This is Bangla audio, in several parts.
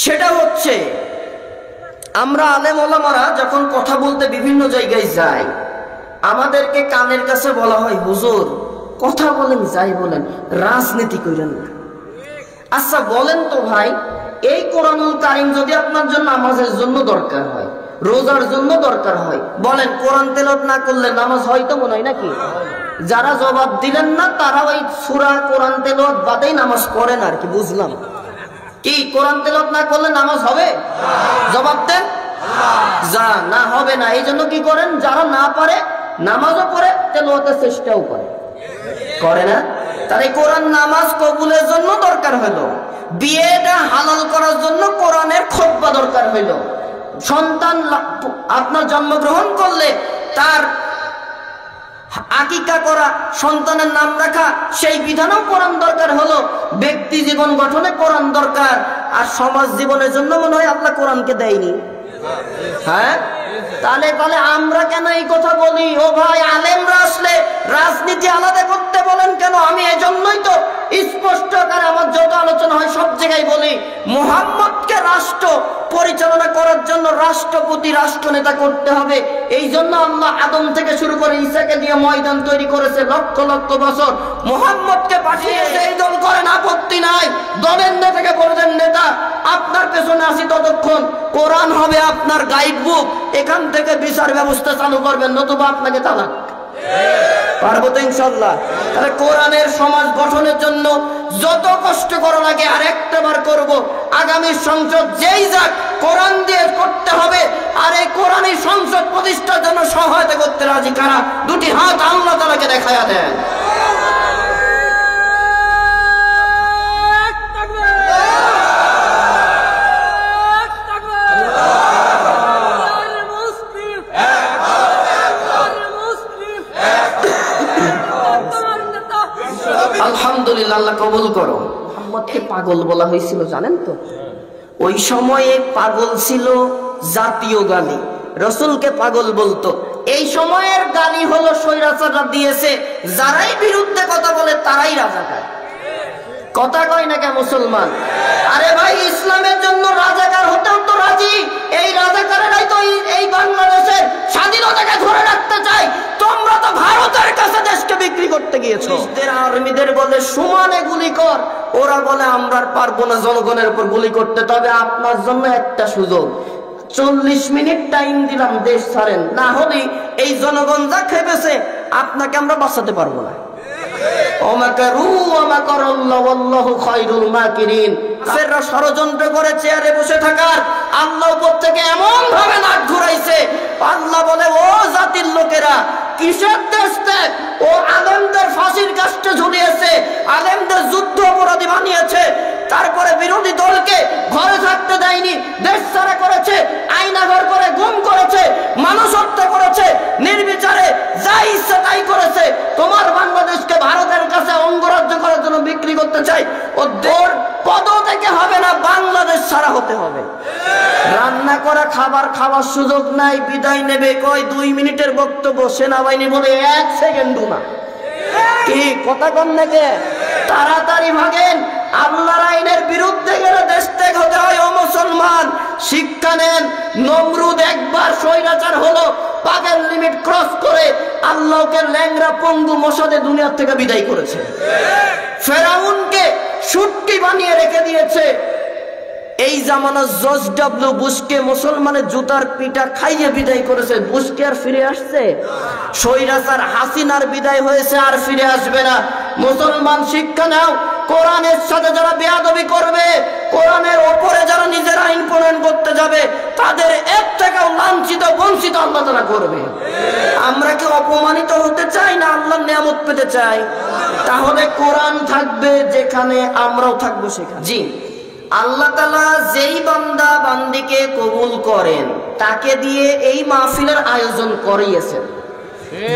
সেটা হচ্ছে আমরা আলেম ওলামারা যখন কথা বলতে বিভিন্ন জায়গায় যাই, আমাদেরকে কানের কাছে বলা হয়, হুজুর কথা বলেন, যাই বলেন, রাজনীতি করেন না। আচ্ছা বলেন তো ভাই, এই কোরআনুল কারীম যদি আপনার জন্য নামাজের জন্য দরকার হয়, রোজার জন্য দরকার হয়, বলেন কোরআন তেলাওয়াত না করলে নামাজ হয়তো মনে হয় নাকি? যারা জবাব দিলেন না তারা ওই সূরা কোরআন তেলাওয়াত বাদেই নামাজ পড়েন আর কি। বুঝলাম কি, কোরআন তেলাওয়াত না করলে নামাজ হবে? জবাব দেন যা না, হবে না। এই জন্য কি করেন, যারা না পারে নামাজও পড়ে, তেলাওয়াতের চেষ্টাও করে না। তার এই কোরআন নামাজ কবুলের জন্য দরকার হলো, বিয়েটা হালাল করার জন্য কোরআনের খুতবা দরকার হইল, সন্তান আপনার জন্মগ্রহণ করলে তার আকিকা করা, সন্তানের নাম রাখা, সেই বিধানও কোরআন দরকার হলো, ব্যক্তি জীবন গঠনে কোরআন দরকার। আর সমাজ জীবনের জন্য মনে হয় আল্লাহ কোরআনকে দেয়নি। হ্যাঁ, তাহলে আমরা কেন এই কথা বলি? ও ভাই, আলেমরা আসলে রাজনীতি আলাদা করতে বলেন কেন? আমি এজন্যই তো স্পষ্ট আকারে আমার যত আলোচনা হয় সব জায়গায় বলি, মুহাম্মদকে রাষ্ট্র পরিচালনা করার জন্য রাষ্ট্রপতি, রাষ্ট্রনেতা করতে হবে। এই জন্য আল্লাহ আদম থেকে শুরু করে ঈসাকে দিয়ে ময়দান তৈরি করেছে লক্ষ লক্ষ বছর, মুহাম্মদকে পাঠিয়েছে। এই দল করেন, আপত্তি নাই, দলের নেতাকে বলবেন নেতা আপনার পেছনে আসি, ততক্ষণ কোরআন হবে আপনার গাইড বুক, এখান থেকে বিচার ব্যবস্থা চালু করবেন, নতুবা আপনাকে তালাক। পারবো তো ইনশাআল্লাহ। তাহলে কোরআনের সমাজ গঠনের জন্য যত কষ্ট করা লাগে আর একটা বার করবো, আগামী সংসদ যেই যাক কোরআন দিয়ে করতে হবে। আর এই কোরআনী সংসদ প্রতিষ্ঠার জন্য সহায়তা করতে রাজি কারা? দুটি হাত আল্লাহ তাআলাকে দেখায়া দেন। আলহামদুলিল্লাহ, আল্লাহ কবুল করো। মুহাম্মদকে পাগল বলা হয়েছিল জানেন তো? ওই সময়ে পাগল ছিল জাতীয় গালি, রাসূলকে পাগল বলতো। এই সময়ের গালি হলো স্বৈরাচাররা দিয়েছে, যারাই বিরুদ্ধে কথা বলে তারাই রাজাকার। কথা কয় না কে মুসলমান? আরে ভাই, ইসলামের জন্য রাজাকার হতেও তো রাজি। এই রাজাকারেরাই তো এই বাংলাদেশের স্বাধীনতাকে ধরে রাখতে চায়। তোমরা তো ভারতের কাছে দেশকে বিক্রি করতে গিয়েছো। আর্মিদের বলে সমানে গুলি কর, ওরা বলে আমরা পারবো না জনগণের উপর গুলি করতে। তবে আপনার জন্য একটা সুযোগ, 40 মিনিট টাইম দিলাম, দেশ ছাড়েন, না হলে এই জনগণ যা খেপেছে আপনাকে আমরা বাঁচাতে পারবো না। ষড়যন্ত্র করে চেয়ারে বসে থাকার, আল্লাহ উপর থেকে এমন ভাবে নাক ঘুরাইছে। আল্লাহ বলে, ও জাতির লোকেরা, কিসের দেশ ত্যাগ? ও আলেমদের ফাঁসির কাস্টে ঝুলিয়েছে, আলেমদের যুদ্ধ অপরাধী বানিয়েছে, তারপরে বিরোধী দলকে ঘরে থাকতে দেয়নি, দেশ ছাড়া করেছে, আয়নাঘর করে গুম করেছে, মানুষ হত্যা করেছে, নির্বিচারে যা ইচ্ছা তাই করেছে। তোমার বাংলাদেশকে ভারতের কাছে অঙ্গরাজ্য করার জন্য বিক্রি করতে চাই। ও দৌড় পদ থেকে হবে না, বাংলাদেশ ছাড়া হতে হবে। রান্না করা খাবার খাওয়ার সুযোগ নাই, বিদায় নেবে কয় 2 মিনিটের বক্তব্য, সেনাবাহিনী বলে 1 সেকেন্ডও না। কি কথা কন নাকি? তাড়াতাড়ি ভাগেন, আল্লাহর আইনের বিরুদ্ধে গেলে দেশ ত্যাগ হতে হয়। ও মুসলমান, শিক্ষা নেন। নমরুদ একবার স্বৈরাচার হলো, পাগের লিমিট ক্রস করে আল্লাহকে ল্যাংরা পঙ্গু মশাদে দুনিয়া থেকে বিদায় করেছে। ফেরাউনকে শুটকি বানিয়ে রেখে দিয়েছে। এই জামানা জর্জ ডব্লিউ বুশকে মুসলমানের জুতার পিটা খাইয়ে বিদায় করেছে। বুশকে আর ফিরে আসছে? স্বৈরাচার হাসিনার বিদায় হয়েছে, আর ফিরে আসবে না। মুসলমান শিক্ষা নাও, কোরআনের সাথে যারা বেয়াদবি করবে, কোরআনের ওপরে যারা নিজের আইন প্রণয়ন করতে যাবে, তাদের এর থেকেও লাঞ্ছিত বঞ্চিত আল্লাহ তাআলা করবে। আমরা কি অপমানিত হতে চাই না আল্লাহর নিয়ামত পেতে চাই? তাহলে কোরআন থাকবে যেখানে, আমরাও থাকবো সেখানে। জি, আল্লাহ তাআলা যেই বান্দা বান্দিকে কবুল করেন তাকে দিয়ে এই মাহফিলের আয়োজন করিয়েছেন।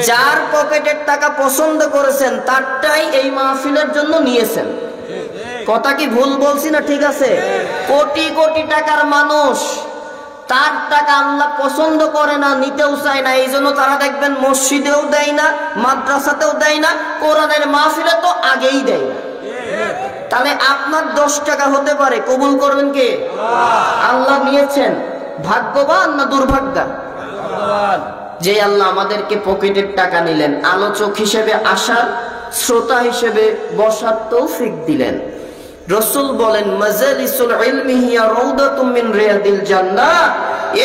যার পকেটের টাকা পছন্দ করেছেন তারটাই এই মাহফিলের জন্য নিয়েছেন। কথা কি ভুল বলছি না ঠিক আছে? কোটি কোটি টাকার মানুষ, তার টাকা আল্লাহ পছন্দ করে না, নিতেও চায় না। এই জন্য তারা দেখবেন মসজিদেও দেয় না, মাদ্রাসাতেও দেয় না, কোরআনের মাহফিলে তো আগেই দেয় না। তাহলে আপনার 10 টাকা হতে পারে, কবুল করবেন কে? আল্লাহ নিয়েছেন। ভাগ্যবান না দুর্ভাগ্যা? যে আল্লাহ আমাদেরকে পকেটের টাকা নিলেন, আলোচক হিসেবে আসার, শ্রোতা হিসেবে বসার তৌফিক দিলেন। রাসূল বলেন মাজালিসুল ইলমি হিয়া রাউদাতুম মিন রিয়াদিল জান্নাহ,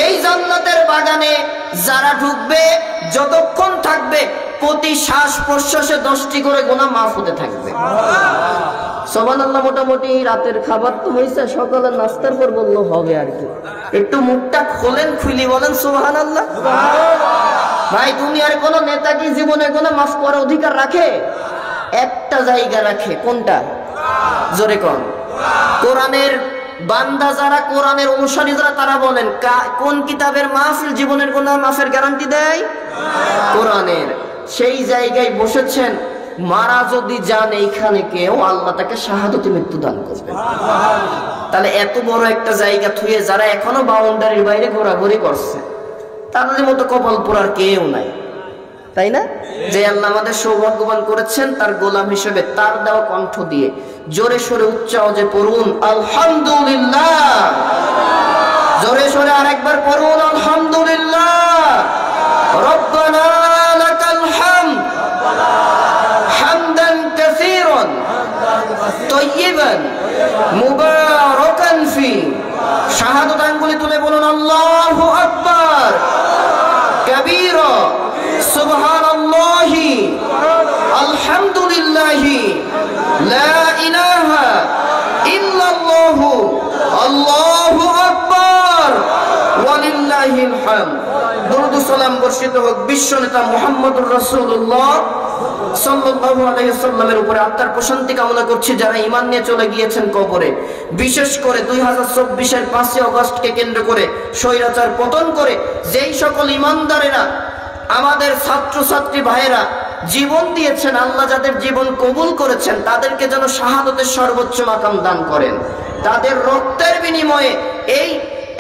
এই জান্নাতের বাগানে যারা ঢুকবে, যতক্ষণ থাকবে, প্রতি শ্বাস প্রশ্বাসে 10টি করে গুনাহ মাফ হতে থাকবে। সুবহানাল্লাহ। মোটামুটি রাতের খাবার তো হয়েছে, সকালের নাস্তার পর বললো হবে আর কি। একটু মুখটা খোলেন, খুলি বলেন সুবহানাল্লাহ। ভাই, দুনিয়ার কোন নেতা কি জীবনে গুনাহ মাফ করার অধিকার রাখে? একটা জায়গা রাখে, কোনটা? জোরে কোন? কোরআনের বান্দা যারা, কোরআনের অনুসারী যারা, তারা বলেন কোন কিতাবের মাহফিল জীবনের গুনাহ মাফের গ্যারান্টি দেয়? কোরআনের। সেই জায়গায় বসেছেন, মারা যদি যান এইখানে কেউ, আল্লাহ তাকে শাহাদতে মৃত্যু দান করবেন। তাহলে এত বড় একটা জায়গা থুয়ে যারা এখনো বাউন্ডারির বাইরে ঘোরাঘুরি করছে, তাদের মতো কপাল পোড়ার কেউ নাই, তাই না? যে আল্লাহ আমাদের সৌভাগ্যবান করেছেন তার গোলাম হিসেবে, তার দেওয়া কণ্ঠ দিয়ে জোরে সোরে উচ্চ আওয়াজে পড়ুন আলহামদুলিল্লাহ। জোরে সোরে আরেকবার পড়ুন আলহামদুলিল্লাহ। রব্বানা লাকাল হামদ হামদান কাসীরান তাইয়িবান মুবারাকান ফি। শাহাদাত আঙ্গুলি তুলে বলুন আল্লাহু আকবার কাবীরা সুবহানাল্লাহি আলহামদুলিল্লাহি লা ইলাহা ইল্লাল্লাহু আল্লাহু আকবার ওয়ালিল্লাহিল হামদ। দরুদ ও সালাম বর্ষিত হোক বিশ্ব নেতা মুহাম্মদুর রাসূলুল্লাহ সাল্লাল্লাহু আলাইহি ওয়াসাল্লামের উপরে। আত্মার প্রশান্তি কামনা করছি যারা ঈমান নিয়ে চলে গিয়েছেন কবরে, বিশেষ করে 2024-এর 5 আগস্টকে কেন্দ্র করে স্বৈরাচার পতন করে যেই সকল ঈমানদারেরা, আমাদের ছাত্রছাত্রী ভাইয়েরা জীবন দিয়েছেন, আল্লাহ যাদের জীবন কবুল করেছেন তাদেরকে যেন শাহাদতের সর্বোচ্চ মাকাম দান করেন। তাদের রক্তের বিনিময়ে এই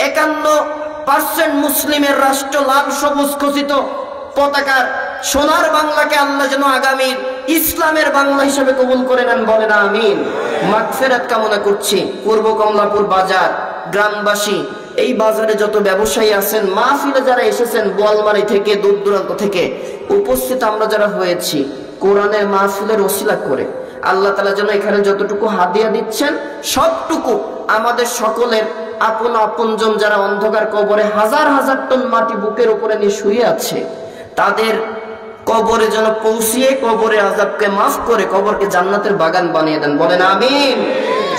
51% মুসলিমের রাষ্ট্র লাল সবুজ খচিত পতাকার সোনার বাংলাকে আল্লাহ যেন আগামীর ইসলামের বাংলা হিসেবে কবুল করে নেন, বলেন আমিন। মাগফিরাত কামনা করছি পূর্ব কমলাপুর বাজার গ্রামবাসী, এই বাজারে যত ব্যবসায়ী আছেন, মাহফিলে যারা এসেছেন, বোয়ালমারি থেকে দূর দূরান্ত থেকে উপস্থিত আমরা যারা হয়েছি, কোরআনের মাহফিলের ওসিলা করে আল্লাহ তাআলা যেন এখানে যতটুকু হাদিয়া দিচ্ছেন সবটুকু আমাদের সকলের আপন আপনজন যারা অন্ধকার কবরে হাজার হাজার টন মাটি বুকের উপরে নিয়ে শুয়ে আছে, তাদের কবরে যেন পৌঁছিয়ে কবরে আযাবকে মাফ করে কবরকে জান্নাতের বাগান বানিয়ে দেন, বলেন আমিন।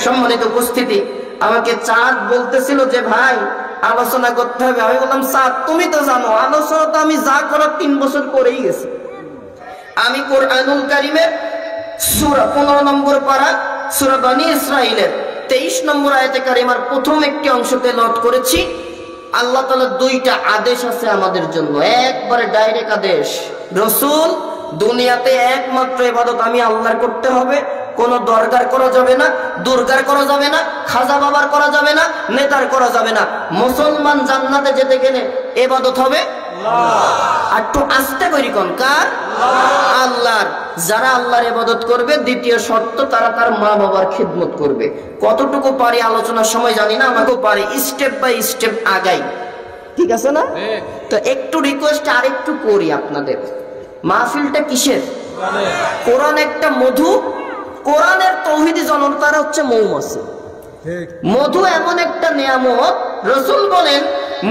সম্মানিত উপস্থিতি, আমাকে চাঁদ বলতেছিল যে ভাই আলোচনা করতে হবে। আমি বললাম চাঁদ তুমি তো জানো আলোচনা তো আমি যা করার 3 বছর করেই গেছি। আমি কোরআনুল কারীমের সূরা 15 নম্বর পারা সূরা বনী ইসরাঈলের 23 নম্বর আয়াতে কারিমার প্রথম একটি অংশ তেলাওয়াত করেছি। আল্লাহ তাআলা 2টা আদেশ আছে আমাদের জন্য, একবারে ডাইরেক্ট আদেশ। রাসূল, দুনিয়াতে একমাত্র ইবাদত আমি আল্লাহর করতে হবে, কোনো দরগার করা যাবে না, দুর্গার করা যাবে না, খাজা বাবার করা যাবে না, নেতার করা যাবে না। মুসলমান জান্নাতে যেতে গেলে ইবাদত হবে আর একটু আস্তে করি কোন কার? আল্লাহর। যারা আল্লাহর ইবাদত করবে, দ্বিতীয় শর্ত তারা তার মা বাবার খিদমত করবে। কতটুকু পারি আলোচনার সময় জানি না, আমাকেও পারি স্টেপ বাই স্টেপ আগাই, ঠিক আছে না? তো একটু রিকোয়েস্ট আর একটু করি আপনাদের, মাহফিলটা কিসের? কোরআন একটা মধু, কোরআনের তৌহিদি জনতারা হচ্ছে মৌমাছি। মধু এমন একটা নিয়ামত, রাসূল বলেন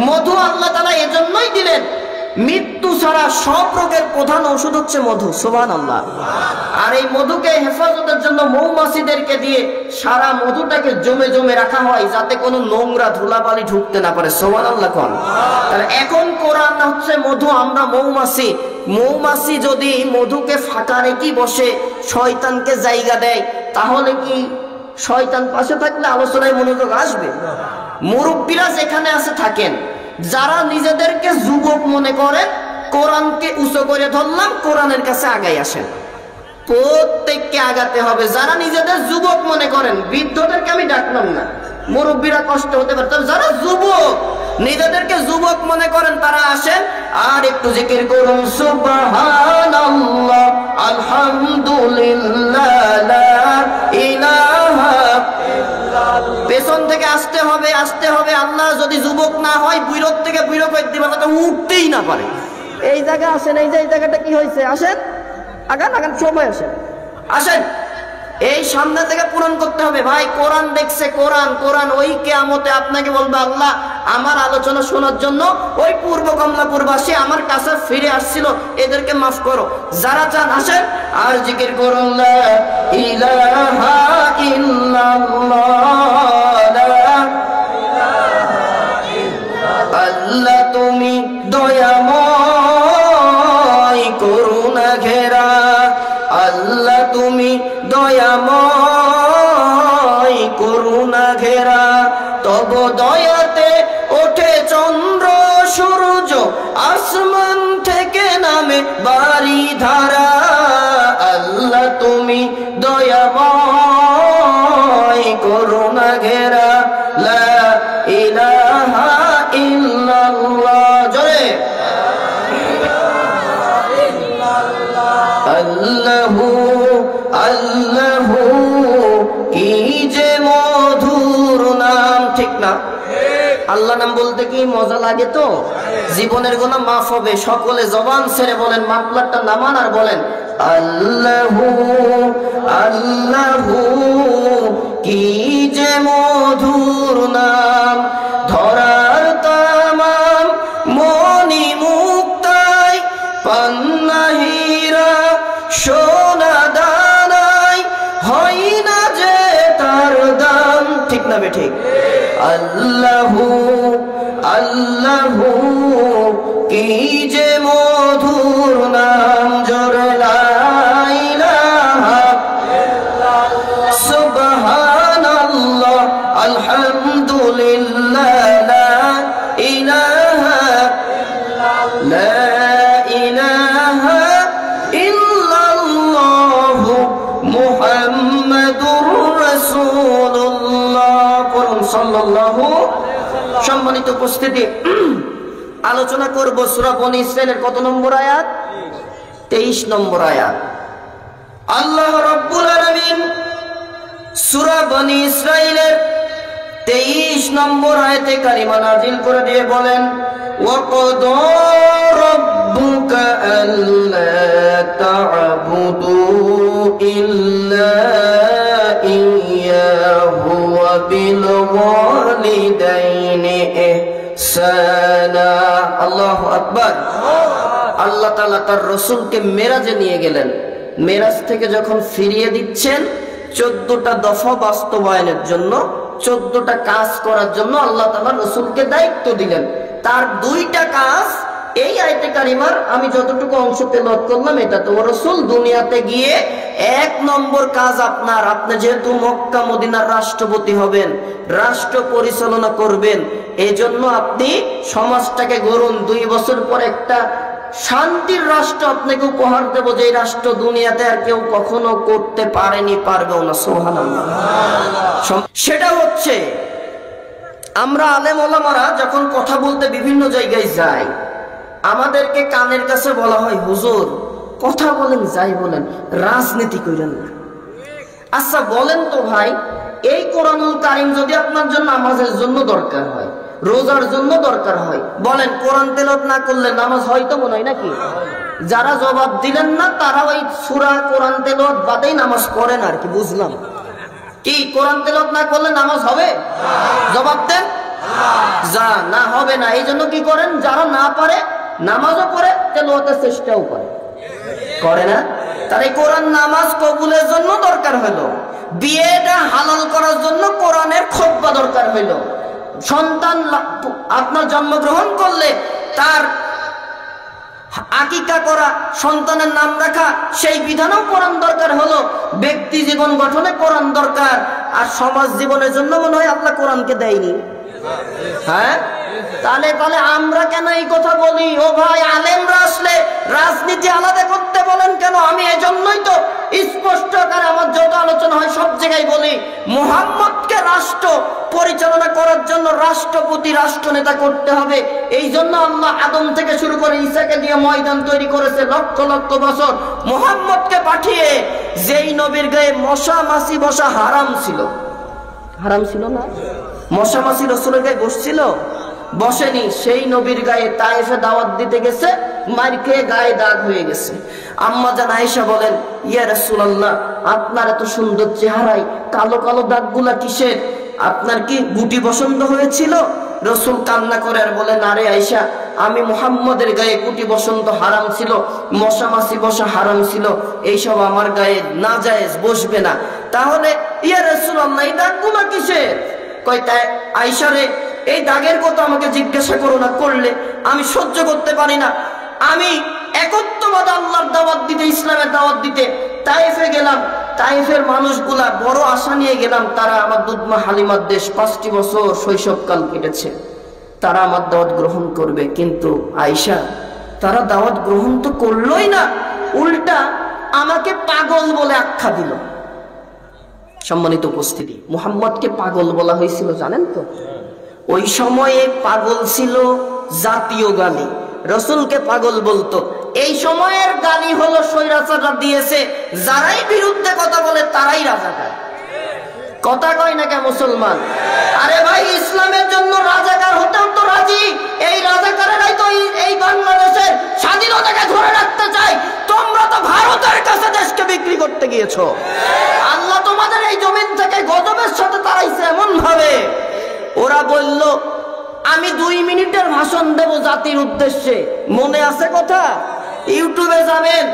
মধু আল্লাহ তাআলা এজন্যই দিলেন, মৃত্যু ছাড়া সব রোগের প্রধান ঔষধ হচ্ছে মধু, সুবহানাল্লাহ। আর এই মধুকে হেফাজতের জন্য মৌমাছিদেরকে দিয়ে সারা মধুটাকে জমে জমে রাখা হয় যাতে কোনো নোংরা ধুলাবালি ঢুকতে না পারে, সুবহানাল্লাহ কোন। তাহলে এখন কোরআন হচ্ছে মধু, আমরা মৌমাছি। মৌমাছি যদি মধুকে ফাঁকা রেখে বসে শয়তানকে জায়গা দেয়, তাহলে কি শয়তান পাশে থাকলে আলোচনায় মনোযোগ আসবে? মুরব্বীরা যেখানে আছে থাকেন, যারা নিজেদেরকে যুবক মনে করেন কোরআনকে উঁচু করে ধরলাম, কোরআনের কাছে আগাই আসেন। প্রত্যেককে আগাতে হবে। যারা নিজেদের যুবক মনে করেন, বৃদ্ধদেরকে আমি ডাকলাম না, মুরব্বীরা কষ্ট হতে পারে, তবে যারা যুবক নিজেদেরকে যুবক মনে করেন তারা আসেন আর একটু জিকির করুন সুবহানাল্লাহ আলহামদুলিল্লাহ লা ইলাহা পেছন থেকে আসতে হবে, আসতে হবে। আল্লাহ যদি যুবক না হয়, বুইরক থেকে বুইরক হইতে পারে, তো উঠতেই না পারে। এই জায়গা আসেন, এই যে এই জায়গাটা কি হয়েছে, আসেন, আগান আগান, সময় আসেন, আসেন। এই সামনে থেকে পূরণ করতে হবে ভাই। কোরআন দেখছে, কোরআন কোরআন ওই কিয়ামতে আপনাকে বলবে, আল্লাহ আমার আলোচনা শোনার জন্য ওই পূর্ব কমলাপুরবাসী আমার কাছে ফিরে আসছিল, এদেরকে মাফ করো। যারা চান আসেন আর জিকির করুন, লা ইলাহা ইল্লাল্লাহ, আল্লাহ তুমি দয়াময় করুণা ঘেরা, আল্লাহ তুমি দয়াময় করুণা ঘেরা, তব দয়াতে ওঠে চন্দ্র সূর্য, আসমান থেকে নামে বাড়ি ধারা, আল্লাহ তুমি দয়াময় করুণা ঘেরা, লা ইলাহা ইল্লাল্লাহ, জোরে আল্লাহু আল্লাহু, কি যে মধুর নাম, ঠিক না? আল্লাহ নাম বলতে কি মজা লাগে তো? জীবনের গুনাহ মাফ হবে। সকলে জবান ছেড়ে বলেন, মাফলারটা নামান আর বলেন, আল্লাহু আল্লাহু, কি যে মধুর নাম, ধরার তামাম মনি মুক্তাই, পান্না হীরা সোনা দানাই, হয় না যে তার দাম, ঠিক না বে ঠিক? আল্লাহু আল্লাহু, কি যে মধুর নাম, জোরে লা ইলাহা ইল্লাল্লাহ, সুবহানাল্লাহ, আলহামদুলিল্লাহ, লা ইলাহা ইল্লাল্লাহ, লা ইলাহা ইল্লাল্লাহ, মুহাম্মাদুর রাসূলুল্লাহ, করুন সাল্লাল্লাহু। সম্মানিত উপস্থিতি, আলোচনা করব সূরা বনী ইসরাঈলের কত নম্বর আয়াত? 23 নম্বর আয়াত। আল্লাহ রাব্বুল আলামিন সূরা বনী ইসরাঈলের 23 নম্বর আয়াতে কারিমা নাযিল করে দিয়ে বলেন, ওয়াকাদা রাব্বুকা আল্লা তা'বুদু ইল্লা ইয়্যাহু ওয়া বিল ওয়ালিদাইনি ইহসানা। আল্লাহু আকবার। আল্লাহ তাআলা তার রাসূলকে মেরাজে নিয়ে গেলেন। মেরাজ থেকে যখন ফিরিয়ে দিচ্ছেন, 14টা দফা বাস্তবায়নের জন্য, 14টা কাজ করার জন্য আল্লাহ তাআলা রাসূলকে দায়িত্ব দিলেন। তার 2টা কাজ এই আয়াতে কারিমার আমি যতটুকু অংশ তেলাওয়াত করলাম, এটা তো রাসূল দুনিয়াতে গিয়ে 1 নম্বর কাজ আপনার, আপনি যেহেতু মক্কা মদিনার রাষ্ট্রপতি হবেন, রাষ্ট্র পরিচালনা করবেন, এজন্য আপনি সমাজটাকে গড়ুন। 2 বছর পর একটা শান্তির রাষ্ট্র আপনাকে উপহার দেব, যে রাষ্ট্র দুনিয়াতে আর কেউ কখনো করতে পারেনি, পারবেও না। সুবহানাল্লাহ। সেটা হচ্ছে, আমরা আলেম ওলামারা যখন কথা বলতে বিভিন্ন জায়গায় যাই, আমাদেরকে কানের কাছে বলা হয়, হুজুর কথা বলেন, যাই বলেন, রাজনীতি করেন না। আচ্ছা বলেন তো ভাই, এই কোরআনুল কারীম যদি আপনার জন্য নামাজের জন্য দরকার হয়, রোজার জন্য দরকার হয়, বলেন কোরআন তেলাওয়াত না করলে নামাজ হয়তো মনে হয় নাকি? যারা জবাব দিলেন না, তারা ওই সূরা কোরআন তেলাওয়াত বাদেই নামাজ পড়েন আর কি, বুঝলাম। কি কোরআন তেলাওয়াত না করলে নামাজ হবে? জবাব দেন, যা না হবে না। এই জন্য কি করেন, যারা না পারে নামাজও পড়ে, তেলাওয়াতের চেষ্টাও করে না। তার এই কোরআন নামাজ কবুলের জন্য দরকার হলো, বিয়েটা হালাল করার জন্য কোরআনের খুতবা দরকার হইল, সন্তান আপনার জন্মগ্রহণ করলে তার আকিকা করা, সন্তানের নাম রাখা, সেই বিধানও কোরআন দরকার হলো, ব্যক্তি জীবন গঠনে কোরআন দরকার। আর সমাজ জীবনের জন্য মনে হয় আল্লাহ কোরআনকে দেয়নি। হ্যাঁ, তাহলে আমরা কেন এই কথা বলি? ও ভাই, আলেমরা আসলে রাজনীতি আলাদা করতে বলেন কেন? আমি এজন্যই তো স্পষ্ট আকারে আমার যত আলোচনা হয় সব জায়গায় বলি, মুহাম্মদকে রাষ্ট্র পরিচালনা করার জন্য রাষ্ট্রপতি, রাষ্ট্রনেতা করতে হবে। এই জন্য আল্লাহ আদম থেকে শুরু করে ঈসাকে দিয়ে ময়দান তৈরি করেছে লক্ষ লক্ষ বছর। মুহাম্মদকে পাঠিয়ে যেই নবীর গায়ে মশা মাছি বসা হারাম ছিল, হারাম ছিল না? মশা মাছি রাসূলের গায়ে বসছিল? বসেনি। সেই নবীর গায়ে তায়েফে দাওয়াত দিতে গেছে, মার খেয়ে গায়ে দাগ হয়ে গেছে। আম্মা জান আয়েশা বলেন, ইয়া রাসূলুল্লাহ, আপনার এত সুন্দর চেহারায় কালো কালো দাগগুলা কিসের? আপনার কি গুটি বসন্ত হয়েছিল? রাসূল কান্না করে আর বলেন, আরে আয়েশা, আমি মুহাম্মদের গায়ে গুটি বসন্ত হারাম ছিল, মশা মাছি বসা হারাম ছিল, এইসব আমার গায়ে নাজায়েজ, বসবে না। তাহলে ইয়া রাসূলুল্লাহ, এই দাগগুলা কিসের? কয়, তাই আয়েশা রে, এই দাগের কথা আমাকে জিজ্ঞাসা করো না, করলে আমি সহ্য করতে পারি না। আমি একত্ববাদ আল্লাহর দাওয়াত দিতে, ইসলামের দাওয়াত দিতে তায়েফে গেলাম। তায়েফের মানুষগুলা বড় আশা নিয়ে গেলাম, তারা আমার দুধমা হালিমার দেশ, 5টি বছর শৈশবকাল কেটেছে, তারা আমার দাওয়াত গ্রহণ করবে। কিন্তু আয়েশা, তারা দাওয়াত গ্রহণ তো করলোই না, উল্টা আমাকে পাগল বলে আখ্যা দিল। সম্মানিত উপস্থিতি, মুহাম্মদকে পাগল বলা হয়েছিল জানেন তো? ওই সময়ে পাগল ছিল জাতীয় গালি, রাসূলকে পাগল বলতো। এই সময়ের গালি হলো স্বৈরাচাররা দিয়েছে, যারাই বিরুদ্ধে কথা বলে তারাই রাজাকার। কথা কয় না কে মুসলমান? আরে ভাই, ইসলামের জন্য রাজাকার হতেও তো রাজি। এই রাজাকারেরাই তো এই বাংলাদেশের স্বাধীনতাকে ধরে রাখতে চায়। তোমরা তো ভারতের কাছে দেশকে বিক্রি করতে গিয়েছো। আল্লাহ তোমাদের এই জমিন থেকে গজবের সাথে তাড়াইছে এমন ভাবে। ওরা বলল, আমি 2 মিনিটের ভাষণ দেব জাতির উদ্দেশ্যে। মনে আছে কথা? ইউটিউবে যাবেন,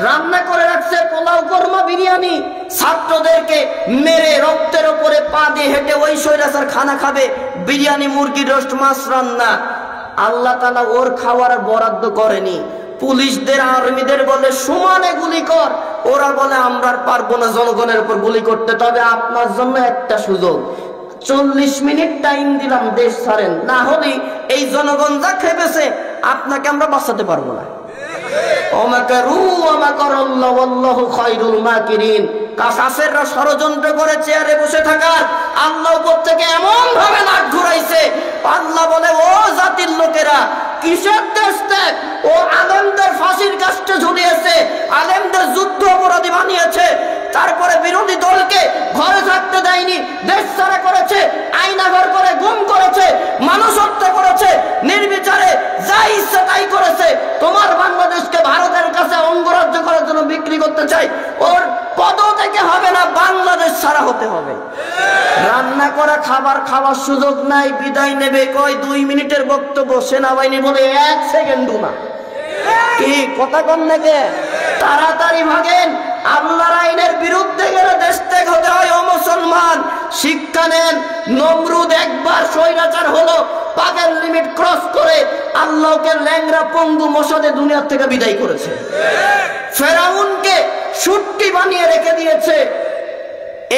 রান্না করে রাখছে পোলাও, কোরমা, বিরিয়ানি। ছাত্রদেরকে মেরে রক্তের উপরে পা দিয়ে হেঁটে ওই স্বৈরাচার খানা খাবে, বিরিয়ানি, মুরগির রোস্ট, মাছ রান্না। আল্লাহ তাআলা ওর খাওয়ার বরাদ্দ করেনি। পুলিশদের, আর্মিদের বলে সমানে গুলি কর, ওরা বলে আমরা পারবো না জনগণের উপর গুলি করতে, তবে আপনার জন্য একটা সুযোগ, 40 মিনিট টাইম দিলাম, দেশ ছাড়েন, না হলে এই জনগণ যা খেপেছে আপনাকে আমরা বাঁচাতে পারবো না। কাফেররা ষড়যন্ত্র করে চেয়ারে বসে থাকার, আল্লাহ উপর থেকে এমন ভাবে নাক ঘুরাইছে। আল্লাহ বলে, ও জাতির লোকেরা, কিসের দেশ ত্যাগ? ও আলেমদের ফাঁসির কাস্টে ঝুলিয়েছে, আলেমদের যুদ্ধ অপরাধী বানিয়েছে, তারপরে বিরোধী দলকে ঘরে থাকতে দেয়নি, দেশ ছাড়া করেছে, আয়নাঘর করে গুম করেছে, মানুষ হত্যা করেছে, নির্বিচারে যা ইচ্ছা তাই করেছে। তোমার বাংলাদেশকে ভারতের কাছে অঙ্গরাজ্য করার জন্য বিক্রি করতে চাই। ওর পদ থেকে হবে না, বাংলাদেশ ছাড়া হতে হবে। রান্না করা খাবার খাওয়ার সুযোগ নাই, বিদায় নেবে। কয় 2 মিনিটের বক্তব্য, সেনাবাহিনী বলে 1 সেকেন্ডও না। কি কথা কন নাকি? তাড়াতাড়ি ভাগেন। আল্লাহর আইনের বিরুদ্ধে গেলে দেশ ত্যাগ হতে হয়। ও মুসলমান, শিক্ষা নেন। নমরুদ একবার স্বৈরাচার হলো, পাগের লিমিট ক্রস করে আল্লাহকে ল্যাংরা পঙ্গু মশাদে দুনিয়া থেকে বিদায় করেছে। ফেরাউনকে সুট্টি বানিয়ে রেখে দিয়েছে।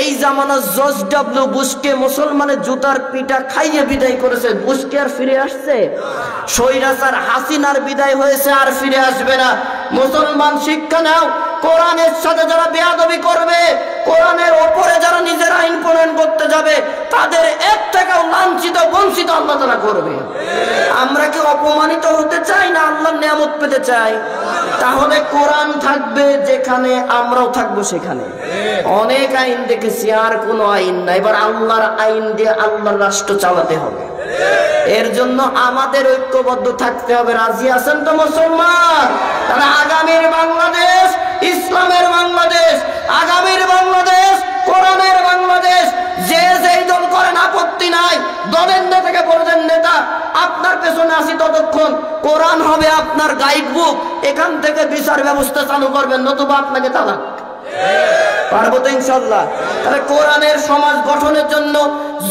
এই জামানা জর্জ ডব্লিউ বুশকে মুসলমানের জুতার পিটা খাইয়ে বিদায় করেছে। বুশকে আর ফিরে আসছে? স্বৈরাচার হাসিনার বিদায় হয়েছে, আর ফিরে আসবে না। মুসলমান শিক্ষা নাও। কোরআনের সাথে যারা বেয়াদবি করবে, কোরআনের ওপরে যারা নিজের আইন প্রণয়ন করতে যাবে, তাদের এর থেকেও লাঞ্ছিত, বঞ্চিত আল্লাহ তাআলা করবে। আমরা কি অপমানিত হতে চাই না আল্লাহর নিয়ামত পেতে চাই? তাহলে কোরআন থাকবে যেখানে, আমরাও থাকবো সেখানে। অনেক আইন দেখেছি, আর কোনো আইন নাই। এবার আল্লাহর আইন দিয়ে আল্লাহর রাষ্ট্র চালাতে হবে। এর জন্য আমাদের ঐক্যবদ্ধ থাকতে হবে। রাজি আছেন তো মুসলমান? তাহলে আগামীর বাংলাদেশ ইসলামের বাংলাদেশ, আগামীর বাংলাদেশ কোরআনের বাংলাদেশ। যে যেই দল করেন আপত্তি নাই, দলের নেতাকে বলবেন নেতা আপনার পেছনে আসি ততক্ষণ, কোরআন হবে আপনার গাইড বুক, এখান থেকে বিচার ব্যবস্থা চালু করবেন, নতুবা আপনাকে তালাক। পারবো তো ইনশাআল্লাহ? তাহলে কোরআনের সমাজ গঠনের জন্য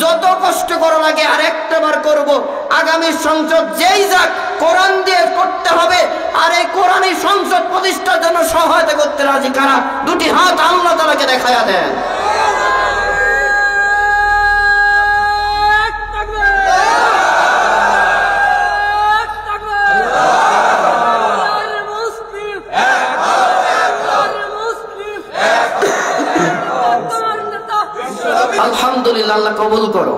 যত কষ্ট করা লাগে আর একটা বার করবো। আগামী সংসদ যেই যাক, কোরআন দিয়ে করতে হবে। আর এই কোরআনী সংসদ প্রতিষ্ঠার জন্য সহায়তা করতে রাজি কারা? 2টি হাত আল্লাহ তাআলাকে দেখায়া দেন। আলহামদুলিল্লাহ, আল্লাহ কবুল করো,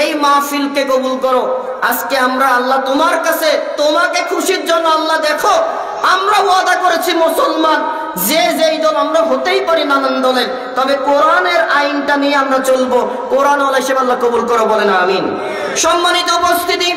এই মাহফিলকে কবুল করো। আজকে আমরা আল্লাহ তোমার কাছে, তোমাকে খুশির জন্য আল্লাহ দেখো, আমরা ওয়াদা করেছি মুসলমান যে যেই দল আমরা হতেই পারি নানান দলের, তবে কোরআনের আইনটা নিয়ে আমরা চলবো। কোরআন ওয়ালা হিসেবে আল্লাহ কবুল করো, বলেন আমিন। সম্মানিত উপস্থিতি,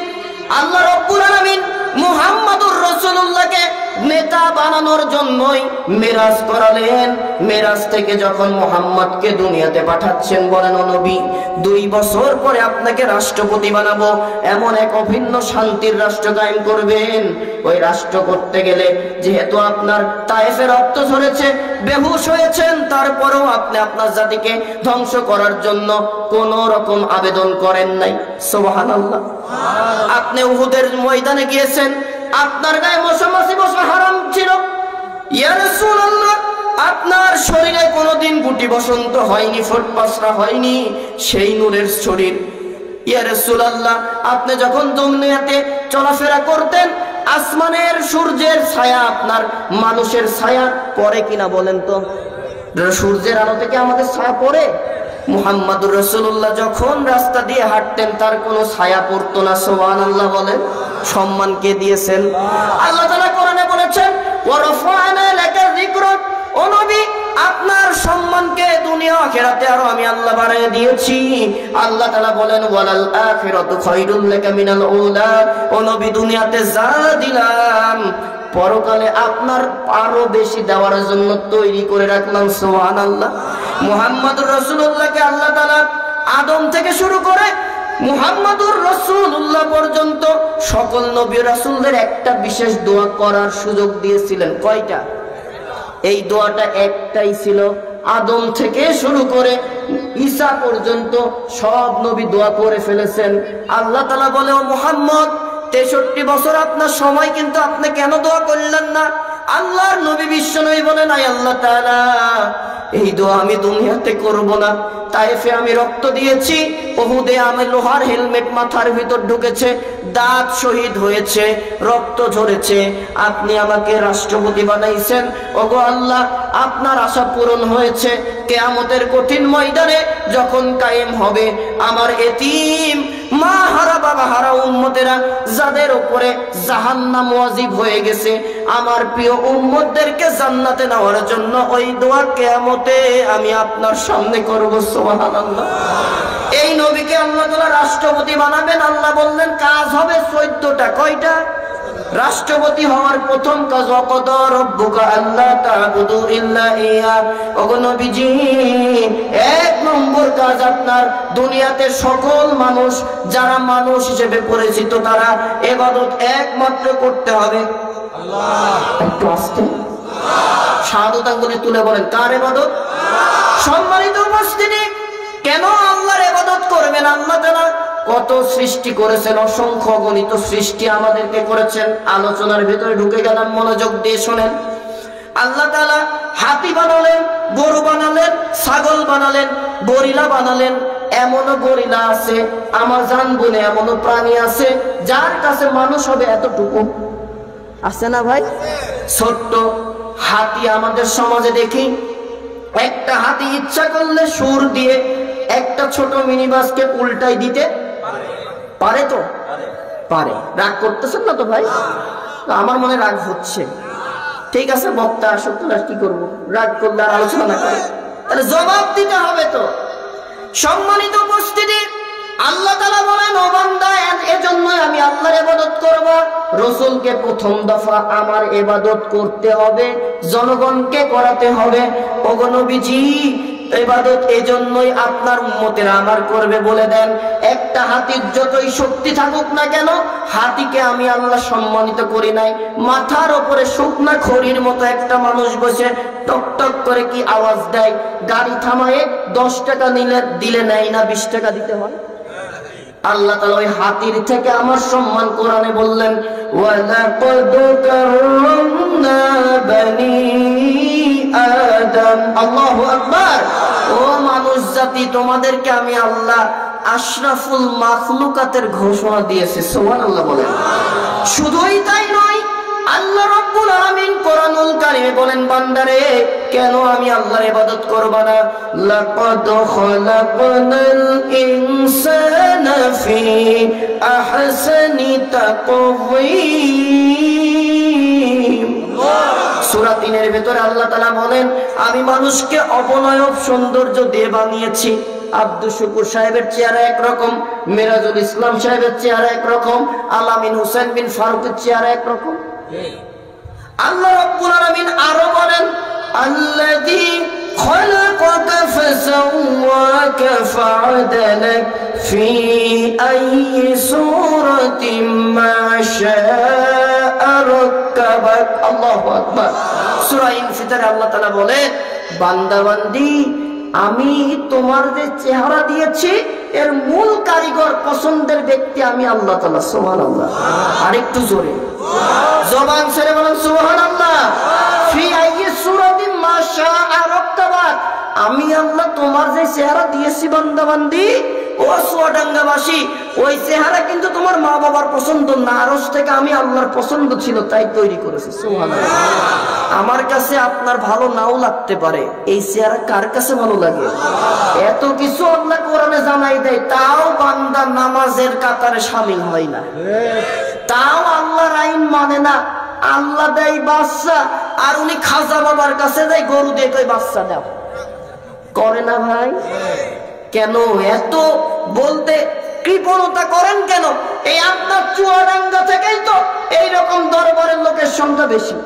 আল্লাহ রাব্বুল আলামিন মুহাম্মদুর রাসূলুল্লাহকে নেতা বানানোর জন্যই মিরাজ করালেন। মিরাজ থেকে যখন মুহাম্মদকে দুনিয়াতে পাঠাচ্ছেন, বলেন ও নবী 2 বছর পরে আপনাকে রাষ্ট্রপতি বানাবো, এমন এক অভিন্ন শান্তির রাষ্ট্র কায়েম করবেন। ওই রাষ্ট্র করতে গেলে যেহেতু আপনার তায়েফে রক্ত ঝরেছে, বেহুশ হয়েছেন, তারপরেও আপনি আপনার জাতিকে ধ্বংস করার জন্য কোন রকম আবেদন করেন নাই। সুবহানাল্লাহ। আপনি উহুদের ময়দানে গিয়েছেন, আপনার গায়ে মশামাছি বসা হারাম ছিল। ইয়া রাসূলুল্লাহ, আপনার শরীরে কোনোদিন গুটি বসন্ত হয়নি, ফুটপাসরা হয়নি, সেই নূরের শরীর। ইয়া রাসূলুল্লাহ, আপনি যখন দুনিয়াতে চলাফেরা করতেন, আসমানের সূর্যের ছায়া আপনার মানুষের ছায়া পড়ে কিনা বলেন তো? সূর্যের আলো থেকে আমাদের ছায়া পড়ে? মুহাম্মদুর রাসূলুল্লাহ যখন রাস্তা দিয়ে হাঁটতেন, তার কোনো ছায়া পড়তো না। সুবহানাল্লাহ বলেন। সম্মান কে দিয়েছেন? আল্লাহ তাআলা কোরআনে বলেছেন, ওয়া রাফা'না লাকা যিকরাক। ও নবী, আপনার সম্মানকে দুনিয়া আখিরাতে আরো আমি আল্লাহ বাড়িয়ে দিয়েছি। আল্লাহ তাআলা বলেন, ওয়ালাল আখিরাতু খায়রুল লাকা মিনাল উলা। ও নবী, দুনিয়াতে যা দিলাম, পরকালে আপনার আরো বেশি দেওয়ার জন্য তৈরি করে রাখলাম। সুবহানাল্লাহ। মুহাম্মদুর রাসূলুল্লাহকে আল্লাহ তাআলা আদম থেকে শুরু করে মুহাম্মদুর রাসূলুল্লাহ পর্যন্ত সকল নবী রাসূলদের একটা বিশেষ দোয়া করার সুযোগ দিয়েছিলেন। কয়টা? এই দোয়াটা একটাই ছিল। আদম থেকে শুরু করে ঈসা পর্যন্ত সব নবী দোয়া করে ফেলেছেন। আল্লাহ তাআলা বলে, ও মুহাম্মদ, 63 বছর আপনার সময়, কিন্তু আপনি কেন দোয়া করলেন না? আল্লাহর নবী বিশ্বনবী বলেন, আয় আল্লাহ তাআলা, এই দোয়া আমি দুনিয়াতে করব না। তায়েফে আমি রক্ত দিয়েছি, উহুদে আমি লোহার হেলমেট মাথার ভিতর ঢুকেছে, দাঁত শহীদ হয়েছে, রক্ত ঝরেছে, আপনি আমাকে রাষ্ট্রপতি বানাইছেন। ওগো আল্লাহ, আপনার আশা পূরণ হয়েছে। কিয়ামতের কঠিন ময়দানে যখন কায়েম হবে, আমার এতিম মা হারা বাবা হারা উম্মতেরা যাদের উপরে জাহান্নাম ওয়াজিব হয়ে গেছে, আমার প্রিয় উম্মতদেরকে জান্নাতে নেওয়ার জন্য ওই দোয়া কিয়ামতে আমি আপনার সামনে করব। সুবহানাল্লাহ। এই নবীকে আল্লাহ তাআলা রাষ্ট্রপতি বানাবেন। আল্লাহ বললেন কাজ হবে 14টা। কয়টা? রাষ্ট্রপতি হওয়ার প্রথম কাজ, ওয়াকাদা রাব্বুকা আল্লা তা'বুদু ইল্লা ইয়া। ওগো নবীজি, 1 নম্বর কাজ আপনার দুনিয়াতে সকল মানুষ যারা মানুষ হিসেবে পরিচিত, তারা ইবাদত একমাত্র করতে হবে আল্লাহ। একটু আস্তে শাহাদাত আঙ্গুলে তুলে বলেন, কার ইবাদত? সম্মানিত উপস্থিতি, কেন আল্লাহর ইবাদত করবেন? আল্লাহ তাআলা কত সৃষ্টি করেছেন, অসংখ্য গণিত সৃষ্টি আমাদেরকে করেছেন। আলোচনার ভিতরে ঢুকে গেলাম, মনোযোগ দিয়ে শোনেন। আল্লাহ তাআলা হাতি বানালেন, গরু বানালেন, ছাগল বানালেন, গরিলা বানালেন। এমনও গরিলা আছে, আমাজন বলে এমনও প্রাণী আছে যার কাছে মানুষ হবে এতটুকু। আছে না ভাই? ছোট্ট হাতি আমাদের সমাজে দেখি, একটা হাতি ইচ্ছা করলে সুর দিয়ে একটা ছোট মিনি বাসকে উল্টাই দিতে পারে। তো পারে। রাগ করতেছেন না তো ভাই? আমার মনে রাগ হচ্ছে। ঠিক আছে, বক্তা আসুক, তো কি করবো? রাগ করলে আর আলোচনা না করে, তাহলে জবাব দিতে হবে তো। সম্মানিত উপস্থিতি, আল্লাহ তাআলা বলেন, ও বান্দা, এজন্যই আমি আল্লাহর ইবাদত করব। রাসূলকে প্রথম দফা আমার ইবাদত করতে হবে, জনগণকে করাতে হবে। ওগো নবীজি, ইবাদত এজন্যই আপনার উম্মতেরা আমার করবে বলে দেন। একটা হাতির যতই শক্তি থাকুক না কেন, হাতিকে আমি আল্লাহ সম্মানিত করি নাই। মাথার উপরে শুকনা খড়ির মতো একটা মানুষ বসে টক টক করে কি আওয়াজ দেয়, গাড়ি থামায়ে 10 টাকা দিলে নেয় না, 20 টাকা দিতে হয়। আল্লাহ তাআলা ওই হাতির থেকে আমার সম্মান কোরআনে বললেন, ওয়ালাকাদ কাররামনা বানি আদম। আল্লাহু আকবার। ও মানুষ জাতি, তোমাদেরকে আমি আল্লাহ আশরাফুল মাখলুকাতের ঘোষণা দিয়েছি। সুবহানাল্লাহ বলেন। শুধুই তাই নয়, আল্লাহ রাব্বুল আলামিন কোরআনুল কারীমে বলেন, বান্দারে, কেন আমি আল্লাহর ইবাদত করব না? লাকাদ খালাকনাল ইনসানা ফি আহসানি তাকওয়িম। সূরা 3 এর ভিতরে আল্লাহ তাআলা বলেন, আমি মানুষকে অবনয়ব সৌন্দর্য দিয়ে বানিয়েছি। আব্দুল শুকুর সাহেবের চেহারা একরকম, মিরাজুল ইসলাম সাহেবের চেহারা একরকম, আলামিন হোসেন বিন ফারুকের চেহারা একরকম। আল্লাহ রাব্বুল আলামিন আরো বলেন, আল্লাযী খালাকাকা ফাসাওয়াকা ফাআদালাক ফি আইয়ি সূরাতিন মা শাআ রাক্কাবাক। আল্লাহু আকবার। সূরা ইনফিতারে আল্লাহ তাআলা বলে, বান্দা বান্দি, আমি তোমার যে চেহারা দিয়েছি এর মূল কারিগর, পছন্দের ব্যক্তি আমি আল্লাহ তাআলা। সুবহানাল্লাহ। আরেকটু জোরে জবান ছেড়ে বলেন সুবহানাল্লাহ। ফি আইয়ি সূরাতিন মা শাআ রাক্কাবাক। আমি আল্লাহ তোমার যে চেহারা দিয়েছি বান্দা বান্দি, ও চুয়াডাঙ্গাবাসী, ওই চেহারা কিন্তু তোমার মা বাবার পছন্দ না, আরশ থেকে আমি আল্লাহর পছন্দ ছিল তাই তৈরি করেছি। সুবহানাল্লাহ। আমার কাছে আপনার ভালো নাও লাগতে পারে, এই চেহারা কার কাছে ভালো লাগে? এত কিছু আল্লাহ কোরআনে জানাই দেয়, তাও বান্দা নামাজের কাতারে শামিল হয় না, তাও আল্লাহর আইন মানে না। আল্লাহ দেয় বাচ্চা, আর উনি খাজা বাবার কাছে দেয় গরু দিয়ে কই বাচ্চা দাও, করে না ভাই? কেন এত বলতে কৃপণতা করেন কেন? এই আপনার চুয়াডাঙ্গা থেকেই তো এইরকম দরবারের লোকের সংখ্যা বেশি।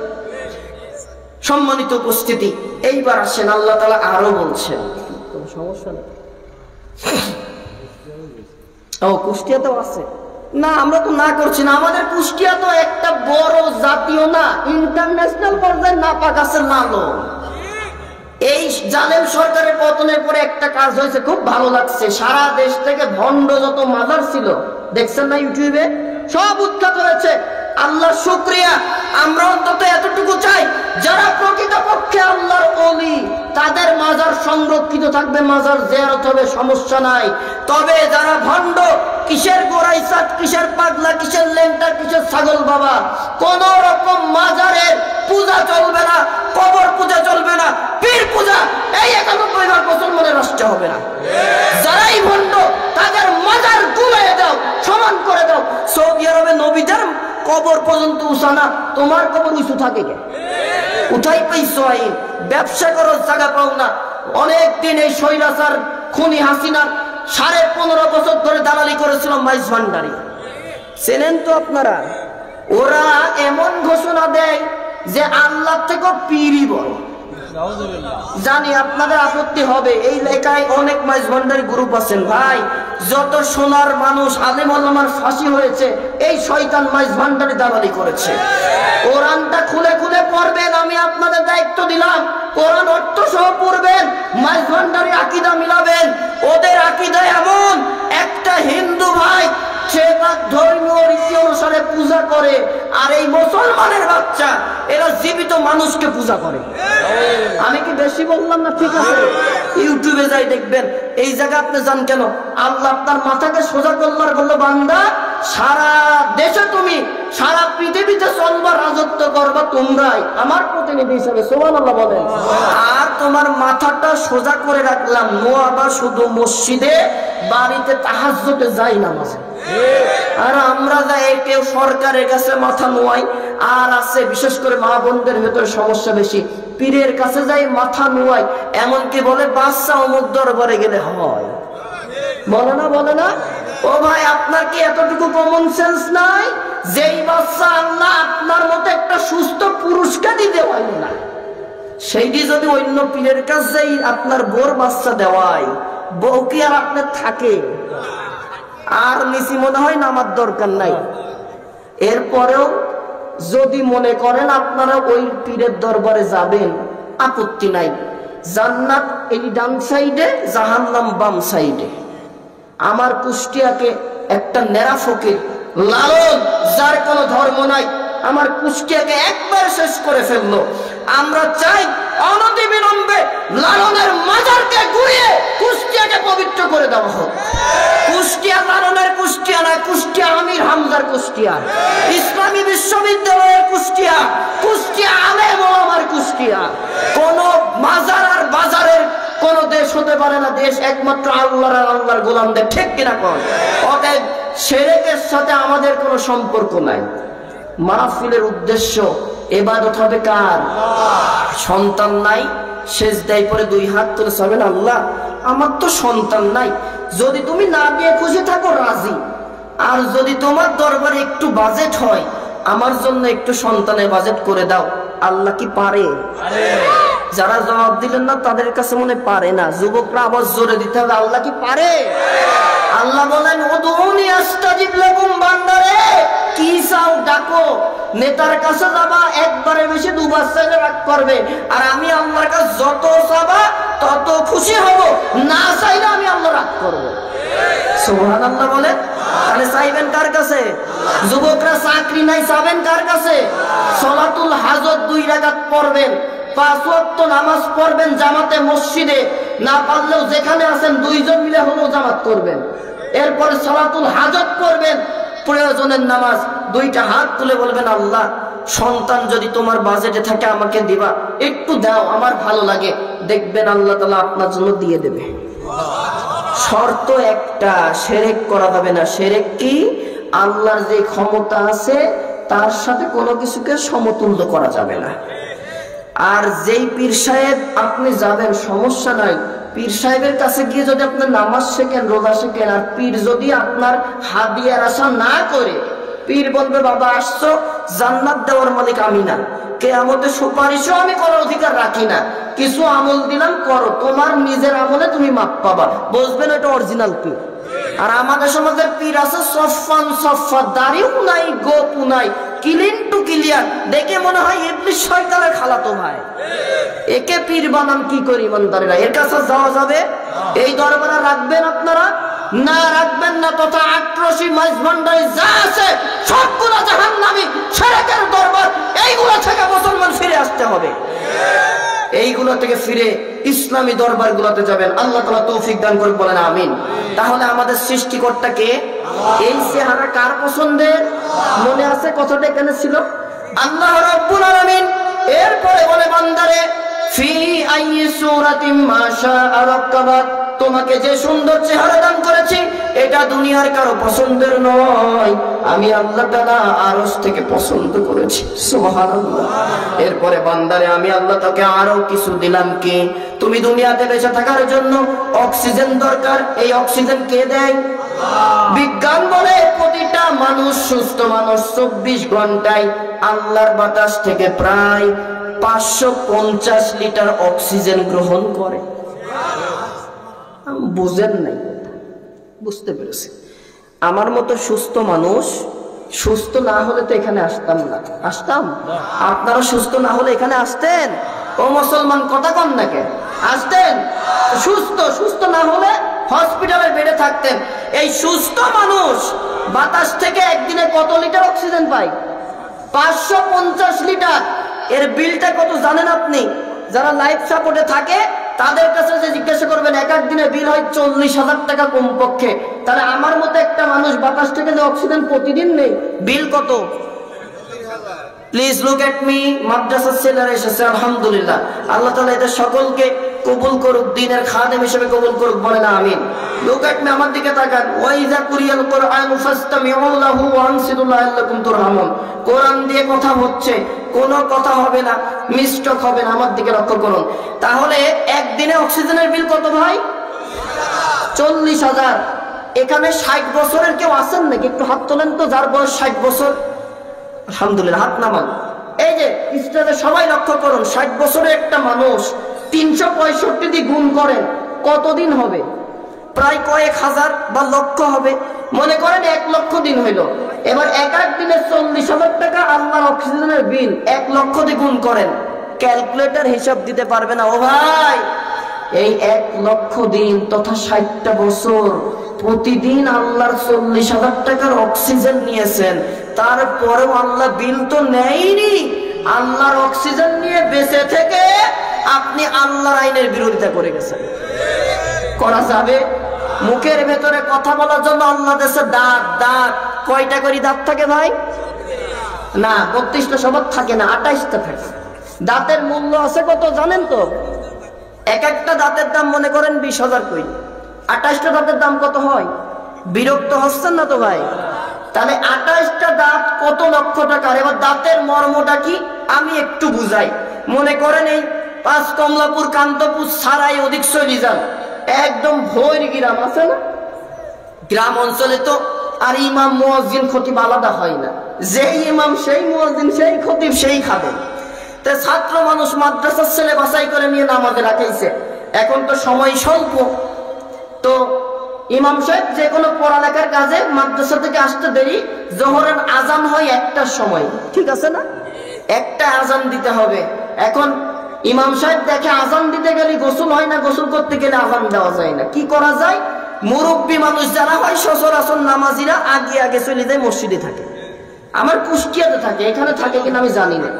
সম্মানিত উপস্থিতি, এইবার আসেন আল্লাহ তাআলা আরো বলছেন, কোনো সমস্যা নেই। ও কুষ্টিয়াতেও আছে না, আমরা তো না করছি না। আমাদের কুষ্টিয়া তো একটা বড় জাতীয় না, ইন্টারন্যাশনাল পর্যায়ে নাপাক আছে লালো। এই জালেম সরকারের পতনের পরে একটা কাজ হয়েছে, খুব ভালো লাগছে। সারা দেশ থেকে ভণ্ড যত মাজার ছিল, দেখছেন না ইউটিউবে, সব উৎখাত হয়েছে। আল্লাহর শুকরিয়া। আমরা অন্তত এতটুকু চাই, যারা প্রকৃতপক্ষে আল্লাহর ওলি তাদের মাজার সংরক্ষিত থাকবে, মাজার জিয়ারত হবে, সমস্যা নাই। তবে যারা ভণ্ড, কিসের গোড়াই সাত, কিসের পাগলা, কিসের লেংটা, কিসের ছাগল বাবা, কোন রকম মাজারের পূজা চলবে না, কবর পূজা চলবে না, পীর পূজা এই 91 মুসলমানের রাষ্ট্র হবে না। যারাই ভণ্ড তাদের মাজার গুলিয়ে দাও, সমান করে দাও। সৌদি আরবে নবীদের কবর পর্যন্ত উঁচা না, তোমার কবর উঁচু থাকে কে? উঠাই পাইছো আইন, ব্যবসা করার জায়গা পাও না। অনেকদিন এই স্বৈরাচার খুনি হাসিনার 15.5 বছর ধরে দালালি করেছিল মাইজ ভান্ডারি, চেনেন তো আপনারা। ওরা এমন ঘোষণা দেয় যে আল্লাহ থেকে পীরই বড়। জানি আপনাদের আপত্তি হবে, এই লেখায় অনেক মাইজ ভান্ডারি গ্রুপ আছেন ভাই। যত সোনার মানুষ আলেম ওলামার ফাঁসি হয়েছে এই শয়তান মাইজ ভান্ডারি দালালি করেছে। কোরআনটা খুলে খুলে পড়বেন, আমি আপনাদের দায়িত্ব দিলাম। কোরআন অর্থ সহ পড়বেন, মাইজ ভান্ডারি আকীদা মিলাবেন। ওদের আকীদা এমন, একটা হিন্দু ভাই সে তার ধর্মীয় রীতি অনুসারে পূজা করে, আর এই মুসলমানের বাচ্চা এরা জীবিত মানুষকে পূজা করে। আমি কি বেশি বললাম না? ঠিক আছে, ইউটিউবে যাই দেখবেন। এই জায়গা আপনি জান কেন? আল্লাহ আপনার মাথাকে সোজা করবার বললো, বান্দা সারা দেশে তুমি, সারা পৃথিবীতে চলবা, রাজত্ব করবা তোমরাই, আমার প্রতিনিধি হিসাবে। সুবহানাল্লাহ বলেন। আর তোমার মাথাটা সোজা করে রাখলাম, নোয়াবা শুধু মসজিদে, বাড়িতে তাহাজ্জুদে যাই নামাজে। আর আমরা যাই কেউ সরকারের কাছে মাথা নোয়াই, আর আছে বিশেষ করে মা বোনদের ভেতরে সমস্যা বেশি, পীরের কাছে যাই মাথা নোয়াই। এমনকি বলে বাচ্চা অমুক দরবারে গেলে হয়, বলে না? বলে না? ও ভাই, আপনার কি এতটুকু কমন সেন্স নাই? যেই বাচ্চা আল্লাহ আপনার মতো একটা সুস্থ পুরুষকে দিতে হয় না, সেইটি যদি অন্য পীরের কাছে আপনার বোর বাচ্চা দেওয়ায়, বউ কি আর আপনার থাকে? আর নিচি মনে হয় না আমার দরকার নাই। এরপরেও যদি মনে করেন আপনারা ওই পীরের দরবারে যাবেন, আপত্তি নাই। জান্নাত এই ডান সাইডে, জাহান্নাম বাম সাইডে। আমার কুষ্টিয়াকে একটা নেরা ফকির লালন, যার কোনো ধর্ম নাই, আমার কুষ্টিয়াকে একবার শেষ করে ফেললো। আমরা চাই অনতিবিলম্বে লালনের মাজারকে ঘুরিয়ে কুষ্টিয়াকে পবিত্র করে দেওয়া হোক। কুষ্টিয়া লালনের কুষ্টিয়া না, কুষ্টিয়া আমির হামজার কুষ্টিয়া, ইসলামী বিশ্ববিদ্যালয়ের কুষ্টিয়া, কুষ্টিয়া আলেম ওলামার কুষ্টিয়া। কোন মাজার আর বাজারের কোন দেশ হতে পারে না, দেশ একমাত্র আল্লাহর আর আল্লাহর গোলামদের, ঠিক কিনা কোন? অতএব শিরকের সাথে আমাদের কোনো সম্পর্ক নাই। মাহফিলের উদ্দেশ্য ইবাদত হবে কার? সন্তান নাই, সেজদায় পড়ে দুই হাত তুলে বলেন, আল্লাহ আমার তো সন্তান নাই, যদি তুমি না দিয়ে খুশি থাকো রাজি, আর যদি তোমার দরবারে একটু বাজেট হয় আমার জন্য একটু সন্তানের বাজেট করে দাও। আল্লাহ কি পারে? যারা জবাব দিলেন না তাদের কাছে মনে পারে না। যুবকরা আবার জোরে দিতে হবে, আল্লাহ কি পারে? আল্লাহ বলেন, উদউনি আস্তাজিব লাকুম, বান্দারে কি চাও ডাকো। নেতার কাছে যাবা, একবারে বেশি দুবার চাইলে রাগ করবে, আর আমি আল্লাহর কাছে যত চাবা তত খুশি হব, না চাইলে আমি আল্লাহ রাগ করব। সুবহানাল্লাহ বলে। তাহলে চাইবেন কার কাছে? যুবকরা চাকরি নাই, চাবেন কার কাছে? সালাতুল হাজত 2 রাকাত পড়বেন, 5 ওয়াক্ত নামাজ পড়বেন জামাতে মসজিদে, না পারলেও যেখানে আছেন 2 জন মিলে হলেও জামাত করবেন। এরপরে সালাতুল হাজত করবেন, প্রয়োজনের নামাজ। 2টা হাত তুলে বলবেন, আল্লাহ সন্তান যদি তোমার বাজেটে থাকে আমাকে দিবা, একটু দাও, আমার ভালো লাগে। দেখবেন আল্লাহ তাআলা আপনার জন্য দিয়ে দেবে। শর্ত একটা, শিরক করা যাবে না। শিরক কি? আল্লাহর যে ক্ষমতা আছে তার সাথে কোনো কিছুকে সমতুল্য করা যাবে না। আর যেই পীর সাহেব আপনি যাবেন সমস্যা নাই, পীর সাহেবের কাছে গিয়ে যদি আপনি নামাজ শেখেন, রোজা শেখেন, আর পীর যদি আপনার হাদিয়ার আশা না করে, পীর বলবে বাবা আসছো, জান্নাত দেওয়ার মালিক আমি না, কিয়ামতে সুপারিশও আমি করার অধিকার রাখি না, কিছু আমল দিলাম করো, তোমার নিজের আমলে তুমি মাপ পাবা, বুঝবেন এটা অরিজিনাল পীর। আর আমাদের সমাজের পীর আছে সফান সফা, দাড়িও নাই, গোপও নাই, ক্লিন টু ক্লিয়ার, দেখে মনে হয় ইবলিস শয়তানের খালাতো ভাই। একে পীর বানান কি করি ইমানদারেরা? এর কাছে যাওয়া যাবে? এই দরবারে রাখবেন আপনারা? না রাখবেন না, তথা আক্রোশী মাঝভান্ডারি যা আছে সবগুলো জাহান্নামী, শিরকের দরবার। এইগুলো থেকে মুসলমান ফিরে আসতে হবে, এইগুলো থেকে ফিরে ইসলামী দরবার গুলোতে যাবেন। আল্লাহ তাআলা তৌফিক দান করুন, বলেন আমিন। তাহলে আমাদের সৃষ্টিকর্তা কে? এই চেহারা কার পছন্দের? মনে আছে কথাটা এখানে ছিল, আল্লাহ রাব্বুল আলামিন। এরপরে বলে, বান্দারে ফি আইয়ি সূরাতিন মা শাআ রাক্কাবাক, তোমাকে যে সুন্দর চেহারা দান করেছি এটা দুনিয়ার কারো পছন্দের নয়, আমি আল্লাহ তাআলা আরশ থেকে পছন্দ করেছি। সুবহানাল্লাহ। এরপরে বান্দারে আমি আল্লাহ তোকে আরো কিছু দিলাম। কি? তুমি দুনিয়াতে বেঁচে থাকার জন্য অক্সিজেন দরকার, এই অক্সিজেন কে দেয়? বিজ্ঞান বলে প্রতিটা মানুষ, সুস্থ মানুষ 24 ঘন্টায় আল্লাহর বাতাস থেকে প্রায় 550 লিটার অক্সিজেন গ্রহণ করে। বুঝেন নাই? বুঝতে পেরেছি। আমার মতো সুস্থ মানুষ, সুস্থ না হলে তো এখানে আসতাম না। আসতাম? আপনারা সুস্থ না হলে এখানে আসতেন? ও মুসলমান কথা কন নাকি? আসতেন? সুস্থ না হলে হসপিটালের বেডে থাকতেন। এই সুস্থ মানুষ বাতাস থেকে একদিনে কত লিটার অক্সিজেন পায়? 550 লিটার। এর বিলটা কত জানেন আপনি? যারা লাইফ সাপোর্টে থাকে তাদের কাছে যে জিজ্ঞাসা করবেন, এক এক দিনে বিল হয় 40,000 টাকা কমপক্ষে। তাহলে আমার মতো একটা মানুষ বাতাস থেকে যে অক্সিজেন প্রতিদিন নেই, বিল কত? Please look at me. মাদ্রাসার ছেলেরা এসেছে, আলহামদুলিল্লাহ। আল্লাহ তাআলা এদের সকলকে কবুল করুক, দ্বীনের খাদেম হিসেবে কবুল করুক, বলেন আমিন। লুক এট মি, আমার দিকে তাকান। ওয়াইজা কুরিয়াল কুরআন ফাসতামিউ লাহু ওয়া আনসিতু লাআল্লাকুম তুরহামুন। কোরআন দিয়ে কথা হচ্ছে, কোনো কথা হবে না, মিস্টেক হবে না, আমার দিকে লক্ষ্য করুন। তাহলে একদিনে অক্সিজেনের বিল কত ভাই? 40,000। এখানে 60 বছরের কেউ আছেন নাকি? একটু হাত তোলেন তো, যার বয়স 60 বছর। আলহামদুলিল্লাহ, হাত নামান। এই যে স্টেজে সবাই লক্ষ্য করুন, 60 বছরের একটা মানুষ 365 দিয়ে গুণ করেন, কতদিন হবে? প্রায় কয়েক হাজার বা লক্ষ হবে। মনে করেন 1 লক্ষ দিন হইল। এবার এক এক দিনে 40,000 টাকা আল্লাহর অক্সিজেনের বিল, 1 লক্ষ দিয়ে গুণ করেন। ক্যালকুলেটর হিসাব দিতে পারবে না ও ভাই। এই 1 লক্ষ দিন তথা 60টা বছর প্রতিদিন আল্লাহর 40,000 টাকার অক্সিজেন নিয়েছেন, তারপরেও আল্লাহ বিল তো নেয়নি। আল্লাহর অক্সিজেন নিয়ে বেঁচে থেকে আপনি আল্লাহর আইনের বিরোধিতা করে গেছেন। করা যাবে? মুখের ভেতরে কথা বলার জন্য আল্লাহ দেশে দাঁত, দাঁত কয়টা করে দাঁত থাকে ভাই? না, 32টা সবার থাকে না, 28টা থাকে। দাঁতের মূল্য আছে কত জানেন তো? এক একটা দাঁতের দাম মনে করেন 20,000 কই। 28টা দাঁতের দাম কত হয়? বিরক্ত হচ্ছেন না তো ভাই? তাহলে 28টা দাঁত কত লক্ষ টাকার? এবার দাঁতের মর্মটা কি? আমি একটু বুঝাই। মনে করেন এই 5 কমলাপুর কান্তপুর সারাই ওদিক চলে যান, একদম ভৈর গ্রাম আছে না, গ্রাম অঞ্চলে তো আর ইমাম মুয়াজ্জিন খতিব আলাদা হয় না, যেই ইমাম সেই মুয়াজ্জিন সেই খতিব সেই খাবে। তা ছাত্র মানুষ মাদ্রাসার ছেলে বাছাই করে নিয়ে নামাজে রাখাইছে। এখন তো সময় স্বল্প, তো ইমাম সাহেব যে কোনো পড়ালেখার কাজে মাদ্রাসা থেকে আসতে দেরি, জোহরের আজান হয় 1টার সময়, ঠিক আছে না, 1টা আজান দিতে হবে। এখন ইমাম সাহেব দেখে আজান দিতে গেলে গোসল হয় না, গোসল করতে গেলে আজান দেওয়া যায় না, কি করা যায়? মুরব্বী মানুষ যারা হয় সচরাচর নামাজিরা আগে আগে চলে যায়, মসজিদে থাকে। আমার কুষ্টিয়াতে থাকে, এখানে থাকে কিনা আমি জানি না।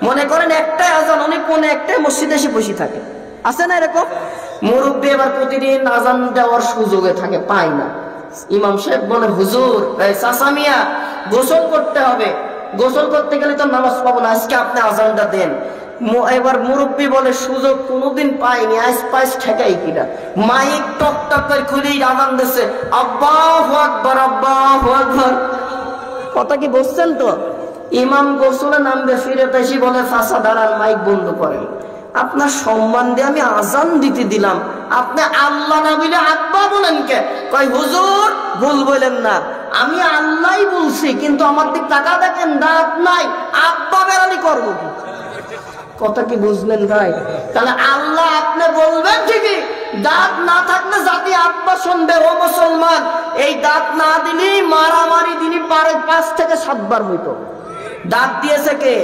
মনে করেন 1টায় আজান, উনি 1:45 মসজিদে এসে বসে থাকে, আছে না এরকম? মুরব্বী এবার প্রতিদিন আজান দেওয়ার সুযোগে থাকে, পায় না। ইমাম সাহেব বলে, হুজুর চাচা মিয়া গোসল করতে হবে, গোসল করতে গেলে তো নামাজ পাবো না, আজকে আপনি আজানটা দেন। এবার মুরব্বী বলে, সুযোগ কোনোদিন পাইনি, আজ পাইস ঠেকাই কিনা। মাইক টক টক করে খুলেই আজান দিচ্ছে, আল্লাহু আকবার আল্লাহু আকবার। কথা কি বুঝছেন তো? ইমাম গোসলে নামবে, ফিরে এসে বলে, চাচা দাঁড়ান, মাইক বন্ধ করেন, আপনার সম্মান দিয়ে আমি আজান দিতে দিলাম, আপনি আল্লাহ না বলে আব্বা বলেন কে? কয়, হুজুর ভুল বলেন না, আমি আল্লাহই বলছি, কিন্তু আমার দিক টাকা দেখেন, দাঁত নাই, আব্বা বেরালি করবো কি? কথা কি বুঝলেন ভাই? তাহলে আল্লাহ আপনি বলবেন ঠিকই, দাঁত না থাকলে জাতি আব্বা শুনবে। ও মুসলমান, এই দাঁত না দিলেই মারামারি দিনই 5 থেকে 7 বার হইতো। দাঁত দিয়েছে কে?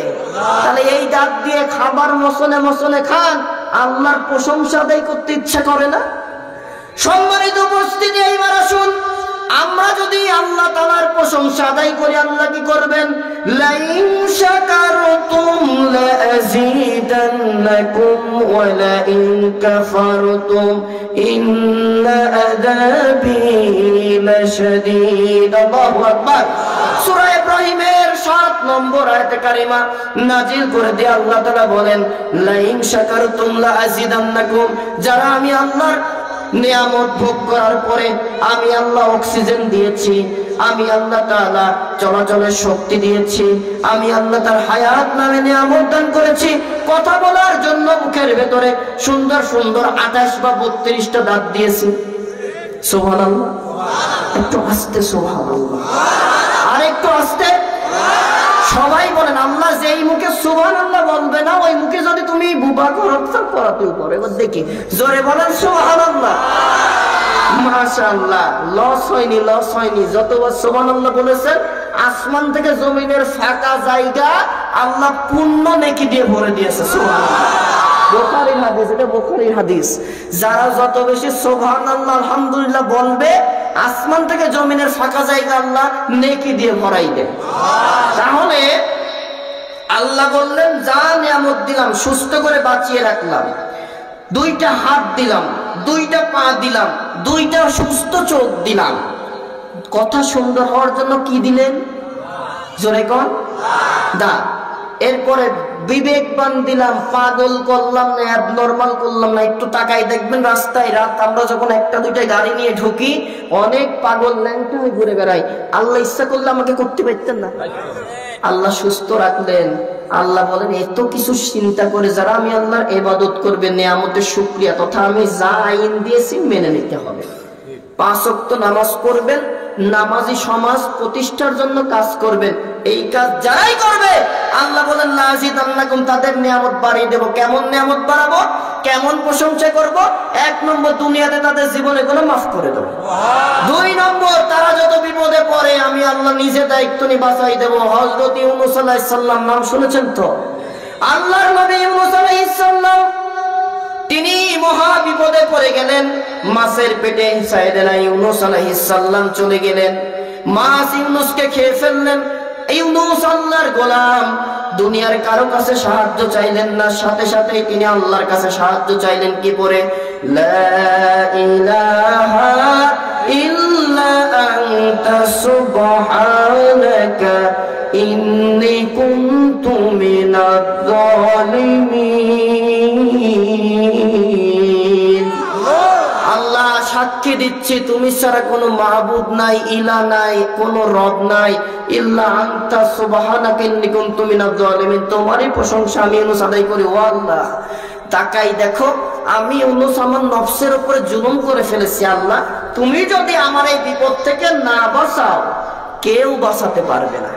তাহলে এই দাঁত দিয়ে খাবার মসনে মসনে খান, আল্লাহর প্রশংসা আদায় করতে ইচ্ছা করে না? সম্মানিত উপস্থিতি, এইবার আসুন, আমরা যদি আল্লাহ তাআলার প্রশংসা আদায় করি, আল্লাহ কি করবেন? লাইন শাকারতুম লাযীদান্নাকুম ওয়া লাইন কাফারতুম ইন্না আযাবী লাশাদীদ। আল্লাহু আকবার। সূরা ইব্রাহিমের 7 নম্বর আয়াতে কারিমা নাজিল করে দিয়ে আল্লাহ তাআলা বলেন, লাইন শাকারতুম লাযীদান্নাকুম, যারা আমি আল্লাহর নিয়ামত ভোগ করার পরে আমি আল্লাহ অক্সিজেন দিয়েছি, আমি আল্লাহ তাআলা চলাচলের শক্তি দিয়েছি, আমি আল্লাহ তার হায়াত নামে নিয়ামত দান করেছি, কথা বলার জন্য মুখের ভেতরে সুন্দর সুন্দর 28 বা 32টা দাঁত দিয়েছি। সুবহানাল্লাহ। একটু আস্তে সুবহানাল্লাহ, আর একটু আস্তে। সবাই বলেন, আল্লাহ যেই মুখে সুবহানাল্লাহ বলবে না, ওই মুখে যদি তুমি বুবা করো করাতেও পারো। এবার দেখি, জোরে বলেন সুবহানাল্লাহ। মাশাআল্লাহ, লস হয়নি, লস হয়নি। যতবার সুবহানাল্লাহ বলেছেন, আসমান থেকে জমিনের ফাঁকা জায়গা আল্লাহ পূর্ণ নেকি দিয়ে ভরে দিয়েছে। সুবহানাল্লাহ। বুখারীর হাদিস, এটা বুখারীর হাদিস। যারা যত বেশি সুবহানাল্লাহ আলহামদুলিল্লাহ বলবে, আসমান থেকে জমিনের ফাঁকা জায়গা আল্লাহ নেকি দিয়ে ভরাই দেয়। তাহলে আল্লাহ বললেন, যা নিয়ামত দিলাম, সুস্থ করে বাঁচিয়ে রাখলাম, 2টা হাত দিলাম, 2টা পা দিলাম, 2টা সুস্থ চোখ দিলাম, কথা সুন্দর হওয়ার জন্য কি দিলেন? জোরে কোন? দাঁত। এরপরে বিবেকবান দিলাম, পাগল করলাম না, অ্যাবনর্মাল করলাম না। একটু তাকাই দেখবেন, রাস্তায় রাত আমরা যখন 1টা 2টা গাড়ি নিয়ে ঢুকি, অনেক পাগল ল্যাংটা হয়ে ঘুরে বেড়ায়। আল্লাহ ইচ্ছা করলে আমাকে করতে পারতেন না, আল্লাহ সুস্থ রাখলেন। আল্লাহ বলেন, এত কিছু চিন্তা করে যারা আমি আল্লাহর ইবাদত করবে, নিয়ামতের শুকরিয়া তথা আমি যা আইন দিয়েছি মেনে নিতে হবে। 5 ওয়াক্ত নামাজ পড়বেন, নামাজি সমাজ প্রতিষ্ঠার জন্য কাজ করবেন। এই কাজ যারাই করবে, আল্লাহ বলেন, লাযীদান্নাকুম, তাদের নিয়ামত বাড়িয়ে দেব। কেমন নিয়ামত বাড়াবো? কেমন প্রশংসা করব? 1 নম্বর, দুনিয়াতে তাদের জীবনে গুলো মাফ করে দেব। 2 নম্বর, তারা যত বিপদে পড়ে আমি আল্লাহ নিজে দায়িত্ব নিয়ে বাঁচাই দেব। হযরত ইউনূস আলাইহিস সালাম নাম শুনেছেন তো? আল্লাহর নবী ইউনূস আলাইহিস সালাম, তিনি মহা বিপদে পড়ে গেলেন। মাছের পেটে সাইয়েদনা ইউনূস আলাইহিস সালাম চলে গেলেন, মাছ ইউনূসকে খেয়ে ফেললেন। ইউনূস আল্লাহর গোলাম, দুনিয়ার কারো কাছে সাহায্য চাইলেন না, সাথে সাথে তিনি আল্লাহর কাছে সাহায্য চাইলেন কি করে? লা ইলাহা ইল্লা আনতা সুবহানাকা ইন্নী কুনতু মিনাজ জালিমিন। আল্লাহ সাক্ষী দিচ্ছি তুমি ছাড়া কোনো মাহবুদ নাই, ইলা নাই, কোনো রব নাই, ইল্লা আনতা সুবহানাকা ইন্নী কুনতু মিনাজ জালিমিন। তোমারই প্রশংসা আমি ইউনূস আদায় করি। ও আল্লাহ, তাকাই দেখো আমি ইউনূস আমার নফসের উপরে জুলুম করে ফেলেছি। আল্লাহ, তুমি যদি আমার এই বিপদ থেকে না বাঁচাও, কেউ বাঁচাতে পারবে না।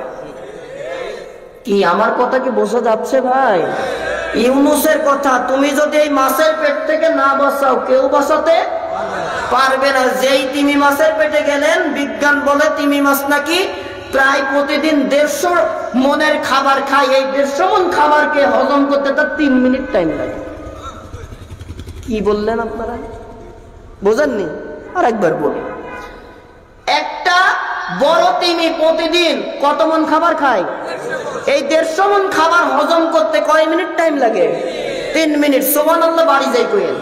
কি আমার কথা কি বোঝা যাচ্ছে ভাই? ইউনূসের কথা, তুমি যদি এই মাছের পেট থেকে না বাঁচাও, কেউ বাঁচাতে পারবে না। যেই তিমি মাছের পেটে গেলেন, বিজ্ঞান বলে তিমি মাছ নাকি প্রায় প্রতিদিন 150 মনের খাবার খায়। এই 150 মন খাবারকে হজম করতে তার 3 মিনিট টাইম লাগে। কি বললেন আপনারা? বোঝেননি? আর একবার বলি, একটা বড় তিমি প্রতিদিন কত মন খাবার খায়? এই 150 মন খাবার হজম করতে কয় মিনিট টাইম লাগে? 3 মিনিট। সুবহানাল্লাহ বাড়ি যাই কইেন।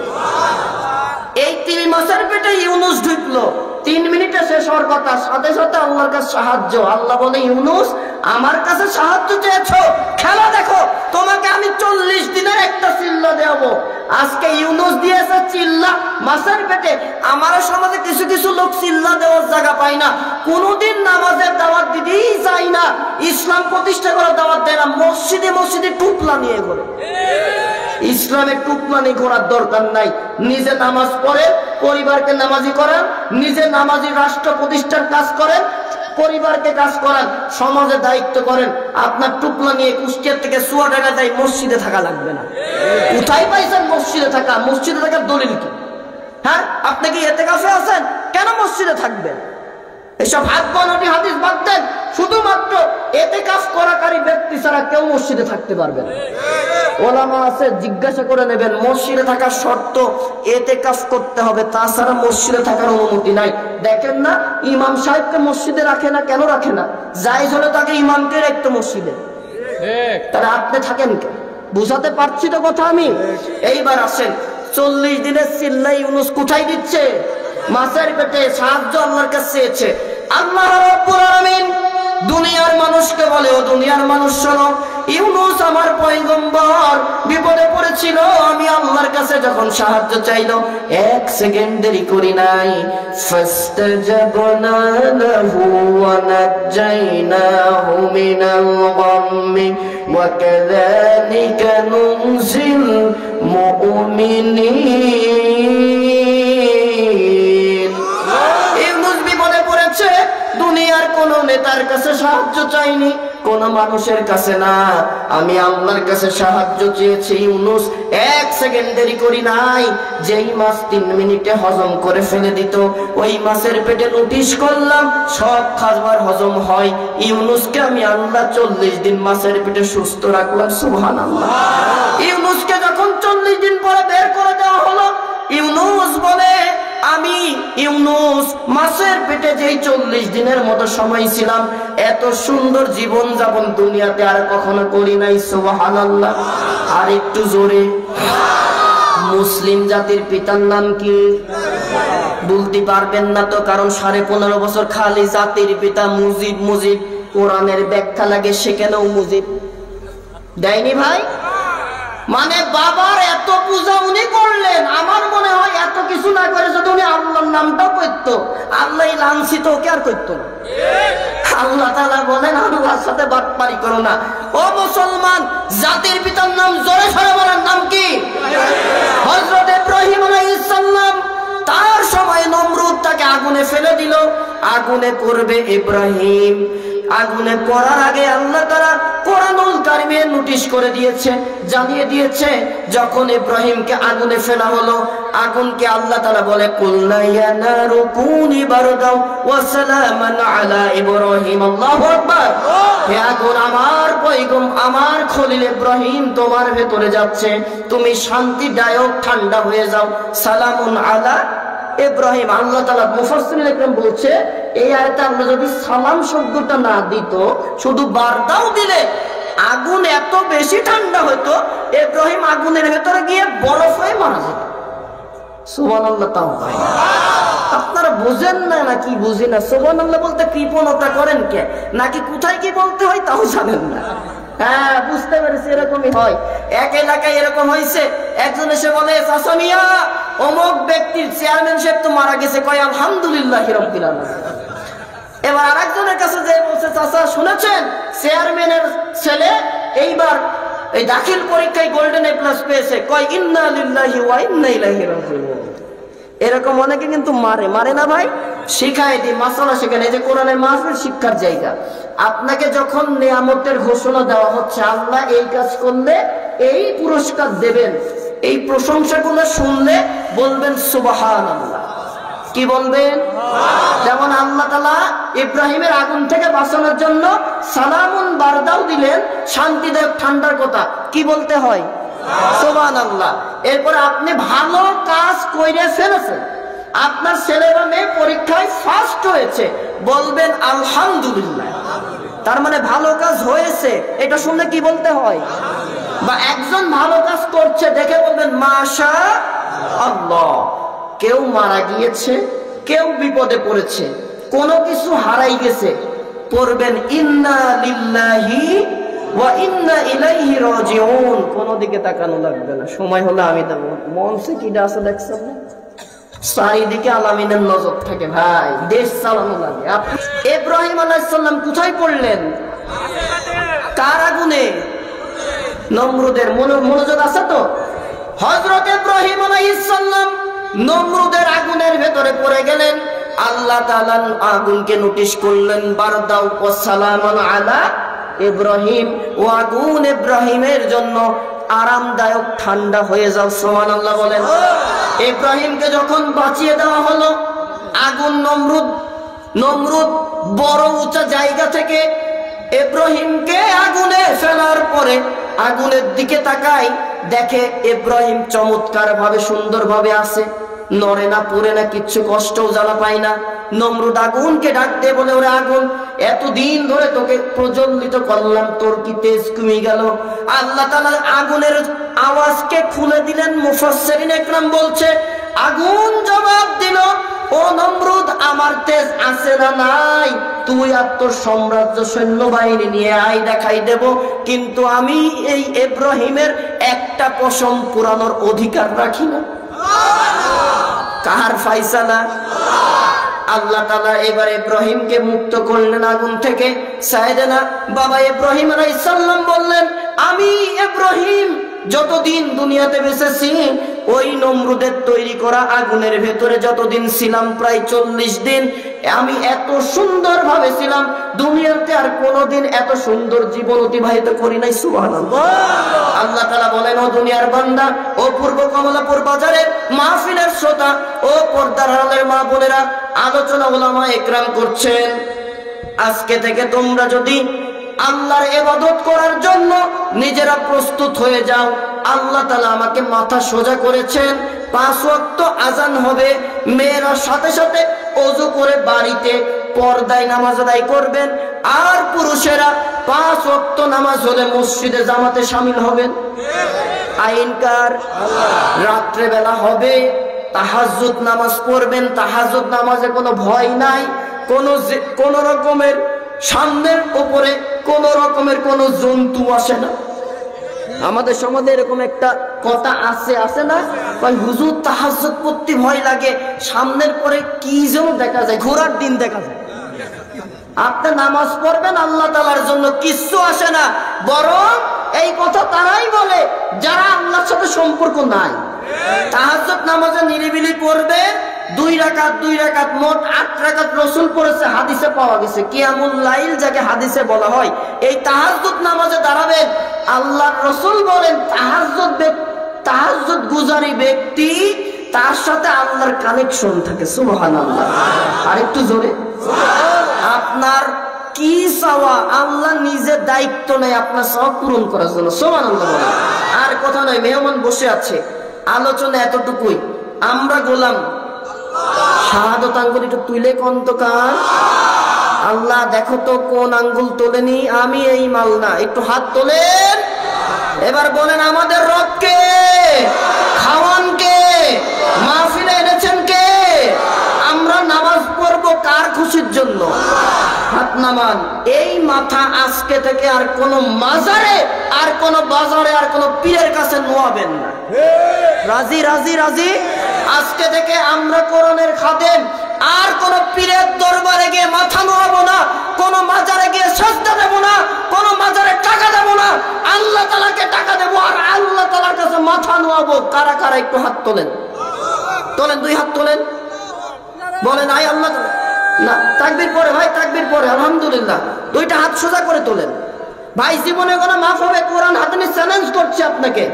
এই তিমি মাছের পেটে ইউনূস ঢুকলো, 3 মিনিটে শেষ হওয়ার কথা, সাথে সাথে আল্লাহর কাছে সাহায্য। আল্লাহ বলে, ইউনূস আমার কাছে সাহায্য চেয়েছো, খেলা দেখো, তোমাকে আমি 40 দিনের একটা চিল্লা দেবো। আজকে ইউনূস দিয়েছে চিল্লা মাছের পেটে। আমার সমাজে কিছু কিছু লোক চিল্লা দেওয়ার জায়গা পায় না, কোনোদিন নামাজের দাওয়াত দিতেই চাই না, ইসলাম প্রতিষ্ঠা করার দাওয়াত দেয় না, মসজিদে মসজিদে টুপলা নিয়ে ঘোরে। ইসলামে টুকমানি করার দরকার নাই। নিজে নামাজ পড়ে, পরিবারকে নামাজি করেন, নিজে নামাজি রাষ্ট্র প্রতিষ্ঠার কাজ করেন, পরিবারকে কাজ করেন, সমাজে দায়িত্ব করেন। আপনার টুকলা নিয়ে কুষ্টিয়া থেকে চুয়াডাঙ্গা যাই, মসজিদে থাকা লাগবে না। কোথায় পাইছেন মসজিদে থাকা? মসজিদে থাকার দলিল কি? হ্যাঁ, আপনি কি ইতিকাফে আছেন? কেন মসজিদে থাকবেন? এসব হাত বানাটি হাদিস বাদ দেন। শুধুমাত্র ইতিকাফ করাকারী ব্যক্তি ছাড়া কেউ মসজিদে থাকতে পারবে না। ওলামা আছে, জিজ্ঞাসা করে নেবেন। মসজিদে থাকার শর্ত ইতিকাফ করতে হবে, তাছাড়া মসজিদে থাকার অনুমতি নাই। দেখেন না, ইমাম সাহেবকে মসজিদে রাখে না, কেন রাখে না? জায়েজ হলে তাকে ইমামকে রাখতো মসজিদে, তাহলে আপনি থাকেন কেন? বুঝাতে পারছি তো কথা আমি? এইবার আসেন, 40 দিনের চিল্লা ইউনূস কোথায় দিচ্ছে? মাছের পেটে। সাহায্য আল্লাহর কাছে চেয়েছে। আল্লাহ রাব্বুল আলামিন দুনিয়ার মানুষকে বলে, ও দুনিয়ার মানুষ শোনো, ইউনূস আমার পয়গম্বর বিপদে পড়েছিল, আমি আল্লাহর কাছে যখন সাহায্য চাইলো, 1 সেকেন্ড দেরি করি নাই। ফাস্তাজাবনা লাহু ওয়া নাজাইনাহু মিনাল গাম্মি ওয়া কাযালিকা নুনজিল মুমিনিন। ইউনূস বিপদে পড়েছে, দুনিয়ার কোন নেতার কাছে সাহায্য চাইনি, কোন মানুষের কাছে না, আমি আল্লাহর কাছে সাহায্য চেয়েছি। ইউনূস 1 সেকেন্ড দেরি করি নাই। যেই মাছ 3 মিনিটে হজম করে ফেলে দিত, ওই মাছের পেটে নোটিশ করলাম, সব খাবার হজম হয়। ইউনূসকে আমি আল্লাহ 40 দিন মাছের পেটে সুস্থ রাখলাম। সুবহানাল্লাহ। ইউনূসকে যখন 40 দিন পরে বের করে দেওয়া হলো, ইউনূস বলে, আমি ইউনূস মাছের পেটে যেই 40 দিনের মতো সময় ছিলাম, এত সুন্দর জীবন যাপন দুনিয়াতে আর কখনো করি নাই। সুবহানাল্লাহ। আর একটু জোরে। মুসলিম জাতির পিতার নাম কি? বলতে পারবেন না তো, কারণ 15.5 বছর খালি জাতির পিতা মুজিব মুজিব, কোরআনের ব্যাখ্যা লাগে সেখানেও মুজিব দেয়নি ভাই। মানে বাবার এত পূজা উনি করলেন, আমার মনে হয় এত কিছু না করে যদি উনি আল্লাহর নামটাও করত, আল্লাহ লাঞ্ছিত ওকে আর করত না। আল্লাহ তাআলা বলেন, আল্লাহর সাথে বাটপারি করো না। ও মুসলমান, জাতির পিতার নাম জোরে সরে বলার নাম কি? হযরত ইব্রাহিম আলাইহিস সালাম। তার সময় নমরুদ তাকে আগুনে ফেলে দিল, আগুনে পড়বে ইব্রাহিম। আগুনে পড়ার আগে আল্লাহ তাআলা কোরআনুল কারীমে নোটিশ করে দিয়েছে, জানিয়ে দিয়েছে, যখন ইব্রাহিমকে আগুনে ফেলা হলো, আগুনকে আল্লাহ তাআলা বলে, কুলনা ইয়া নারু কুনি বারদাও ওয়া সালামান আলা ইব্রাহিম। আল্লাহু আকবার। হে আগুন, আমার পয়গম্বর, আমার খলিল ইব্রাহিম তোমার ভেতরে যাচ্ছে, তুমি শান্তিদায়ক ঠান্ডা হয়ে যাও। সালামুন আলা ইব্রাহিম। আল্লাহ তাআলা মুফাসসিরিন ইকরাম বলছে, এই আয়াতে আল্লাহ যদি সালাম শব্দটা না দিত, শুধু বারদাও দিলে, আগুন এত বেশি ঠান্ডা হতো, ইব্রাহিম আগুনের ভেতরে গিয়ে বরফ হয়ে মারা যেত। সুবহানাল্লাহ। তাও ভাই আপনারা বুঝেন না নাকি? বুঝি না। সুবহানাল্লাহ বলতে কৃপণতা করেন কে? নাকি কোথায় কি বলতে হয় তাও জানেন না? হ্যাঁ, বুঝতে পেরেছি, এরকমই হয়। এক এলাকায় এরকম হয়েছে, একজন এসে বলে, চাচা মিয়া অমুক ব্যক্তির চেয়ারম্যান সাহেব তো মারা গেছে, কয় আলহামদুলিল্লাহ রাব্বিল আলামিন। এবার আরেকজনের কাছে যে বলছে, চাচা শুনেছেন চেয়ারম্যানের ছেলে এইবার এই দাখিল পরীক্ষায় গোল্ডেন এ প্লাস পেয়েছে, কয় ইন্না লিল্লাহি ওয়া ইন্না ইলাইহি রাজিউন। এরকম অনেকে কিন্তু মারে না ভাই, শিখাই দিই মাসালা শেখানো। এই যে কোরআনের মাহফিল শিক্ষার জায়গা। আপনাকে যখন নিয়ামতের ঘোষণা দেওয়া হচ্ছে, আল্লাহ এই কাজ করলে এই পুরস্কার দেবেন, এই প্রশংসাগুলো শুনলে বলবেন সুবহানাল্লাহ। কি বলবেন? যেমন আল্লাহ তাআলা ইব্রাহিমের আগুন থেকে বাঁচানোর জন্য সালামুন বারদাও দিলেন, শান্তিদায়ক ঠান্ডার কথা। কি বলতে হয়? সুবহানাল্লাহ। এরপর আপনি ভালো কাজ কইরে ফেলেছেন, আপনার ছেলে বা মেয়ে পরীক্ষায় ফার্স্ট হয়েছে, বলবেন আলহামদুলিল্লাহ। তার মানে ভালো কাজ হয়েছে, এটা শুনলে কি বলতে হয়? বা একজন ভালো কাজ করছে দেখে বলবেন মাশাআল্লাহ। কেউ মারা গিয়েছে, কেউ বিপদে পড়েছে, কোনো কিছু হারাই গেছে, পড়বেন ইন্না লিল্লাহি ওয়া ইন্না ইলাইহি রাজিউন। কোন দিকে তাকানো লাগবে না। সময় হলে আমি দেবো। মনসে কি আছে দেখছেন না? চারিদিকে আলামিনের নজর থাকে ভাই, দেশ চালানো লাগে। ইব্রাহিম আলাইহিস সালাম কোথায় পড়লেন? কার আগুনে? নমরুদের। মনোযোগ আছে তো? হযরত ইব্রাহিম আলাইহিস সালাম নমরুদের আগুনের ভেতরে পড়ে গেলেন। আল্লাহ তাআলা আগুনকে নোটিশ করলেন, বারদাউ ওয়া সালামান আলা ইব্রাহিম। ও আগুন ইব্রাহিমের জন্য আরামদায়ক ঠান্ডা হয়ে যাও। সুবহানাল্লাহ বলেন। ইব্রাহিমকে যখন বাঁচিয়ে দেওয়া হলো, আগুন নমরুদ বড় উঁচা জায়গা থেকে ইব্রাহিমকে আগুনে ফেলার পরে আগুনের দিকে তাকায়, দেখে ইব্রাহিম চমৎকার ভাবে সুন্দর ভাবে আছে, নড়ে না পুড়ে না, কিচ্ছু কষ্টও জ্বালা পায় না। নমরুদ আগুনকে ডাক দিয়ে বলে, ওরে আগুন, এতদিন ধরে তোকে প্রজ্বলিত করলাম, তোর কি তেজ কমে গেল? আল্লাহ তাআলা আগুনের আওয়াজকে খুলে দিলেন। মুফাসসিরিন ইকরাম বলছে, আগুন জবাব দিল, ও নমরুদ, আমার তেজ আছে না নাই? তুই আর তোর সাম্রাজ্য সৈন্যবাহিনী নিয়ে আয়, দেখাই দেব, কিন্তু আমি এই ইব্রাহিমের একটা পশম পুরানোর অধিকার রাখি না। কার ফায়সালা? আল্লাহ তাআলা এবার ইব্রাহিমকে মুক্ত করলেন আগুন থেকে। সাইয়েদনা বাবা ইব্রাহিম আলাইহিস সালাম বললেন, আমি ইব্রাহিম যতদিন দুনিয়াতে বেঁচেছি, ওই নমরুদের তৈরি করা আগুনের ভেতরে যতদিন ছিলাম, প্রায় 40 দিন, আমি এত সুন্দর ভাবে ছিলাম, দুনিয়াতে আর কোনোদিন এত সুন্দর জীবন অতিবাহিত করি নাই। সুবহানাল্লাহ। আল্লাহ তাআলা বলেন, ও দুনিয়ার বান্দা, ও পূর্ব কমলাপুর বাজারের মাহফিলের শ্রোতা, ও পর্দার আড়ালের মা বোনেরা, আলোচনা উলামা ইকরাম করছেন, আজকে থেকে তোমরা যদি আল্লাহর ইবাদত করার জন্য নিজেরা প্রস্তুত হয়ে যাও। আল্লাহ তাআলা আমাকে মাথা সোজা করেছেন, 5 ওয়াক্ত আজান হবে, মেয়েরা সাথে সাথে ওযু করে বাড়িতে পর্দায় নামাজ আদায় করবেন, আর পুরুষেরা 5 ওয়াক্ত নামাজ হলে মসজিদে জামাতে শামিল হবেন। আইনকার রাত্রে বেলা হবে, তাহাজ্জুদ নামাজ পড়বেন। তাহাজ্জুদ নামাজে কোনো ভয় নাই, কোন রকমের সামনের উপরে কোন রকমের কোন জন্তু আসে না। আমাদের সমাজে এরকম একটা কথা আছে না, হুজুর তাহাজ্জুদ পড়তে ভয় লাগে, সামনের পরে কি যেন দেখা যায়, ঘোড়ার দিন দেখা যায়। আপনি নামাজ পড়বেন আল্লাহ তাআলার জন্য, কিচ্ছু আসে না। বরং এই কথা তারাই বলে যারা আল্লাহর সাথে সম্পর্ক নাই। তাহাজ্জুদ নামাজে নিরিবিলি পড়বে, 2 রাকাত মোট 8 রাকাত রাসূল পড়েছে, হাদিসে পাওয়া গেছে। কিয়ামুল লাইল যাকে হাদিসে বলা হয়, এই তাহাজ্জুদ নামাজে দাঁড়াবেন। আল্লাহর রাসূল বলেন, তাহাজ্জুদ গুজারি ব্যক্তি, তার সাথে আল্লাহর কানেকশন থাকে। সুবহানাল্লাহ। আর একটু জোরে। আপনার কি চাওয়া, আল্লাহ নিজে দায়িত্ব নেয় আপনার চাওয়া পূরণ করার জন্য। সুবহানাল্লাহ। আর কথা নয়, মেহমান বসে আছে, আলোচনা এতটুকুই। আমরা গোলাম, শাহাদাত আঙ্গুল একটু তুলে কন্তকার, আল্লাহ দেখো তো কোন আঙ্গুল তোলেনি, আমি এই মাল না, একটু হাত তোলেন। এবার বলেন, আমাদের রব কে? খাওয়ান কে? মাহফিলে এনেছেন কে? আমরা নামাজ পড়বো কার খুশির জন্য? হাত নামান। এই মাথা আজকে থেকে আর কোন মাজারে, আর কোন বাজারে, আর কোন পীরের কাছে নোয়াবেন না। রাজি রাজি রাজি? আজকে থেকে আমরা কোরআনের খাদেম, আর কোন পীরের দরবারে গিয়ে মাথা নোয়াবো না, কোন মাজারে গিয়ে সাজদা দেব না, কোন মাজারে টাকা দেব না, আল্লাহ তাআলাকে টাকা দেব আর আল্লাহ তাআলার কাছে মাথা নোয়াবো। কারা কারা একটু হাত তোলেন, তোলেন, দুই হাত তোলেন, বলেন আয় আল্লাহ। না, তাকবীর পরে ভাই, তাকবীর পরে, আলহামদুলিল্লাহ। দুইটা হাত সোজা করে তোলেন ভাই। জীবনে কোনো মাফ হবে? কোরআন হাতে নিয়ে চ্যালেঞ্জ করছে আপনাকে,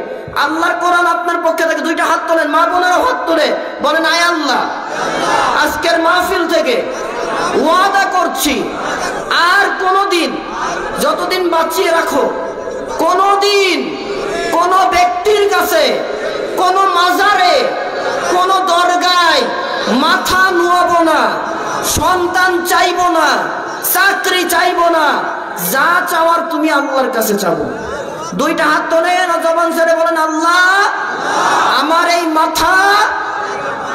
আল্লাহর কোরআন আপনার পক্ষে থেকে। দুইটা হাত তোলেন, মা বোনেরও হাত তোলে, বলেন আয় আল্লাহ, আজকের মাহফিল থেকে ওয়াদা করছি আর কোনদিন, যতদিন বাঁচিয়ে রাখো, কোনদিন কোন ব্যক্তির কাছে, কোন মাজারে, কোন দরগায় মাথা নুয়াবো না, সন্তান চাইবো না, চাকরি চাইবো না, যা চাওয়ার তুমি আল্লাহর কাছে চাবো। দুইটা হাত তোলেন, জবান ছেড়ে বলেন আল্লাহ, আমার এই মাথা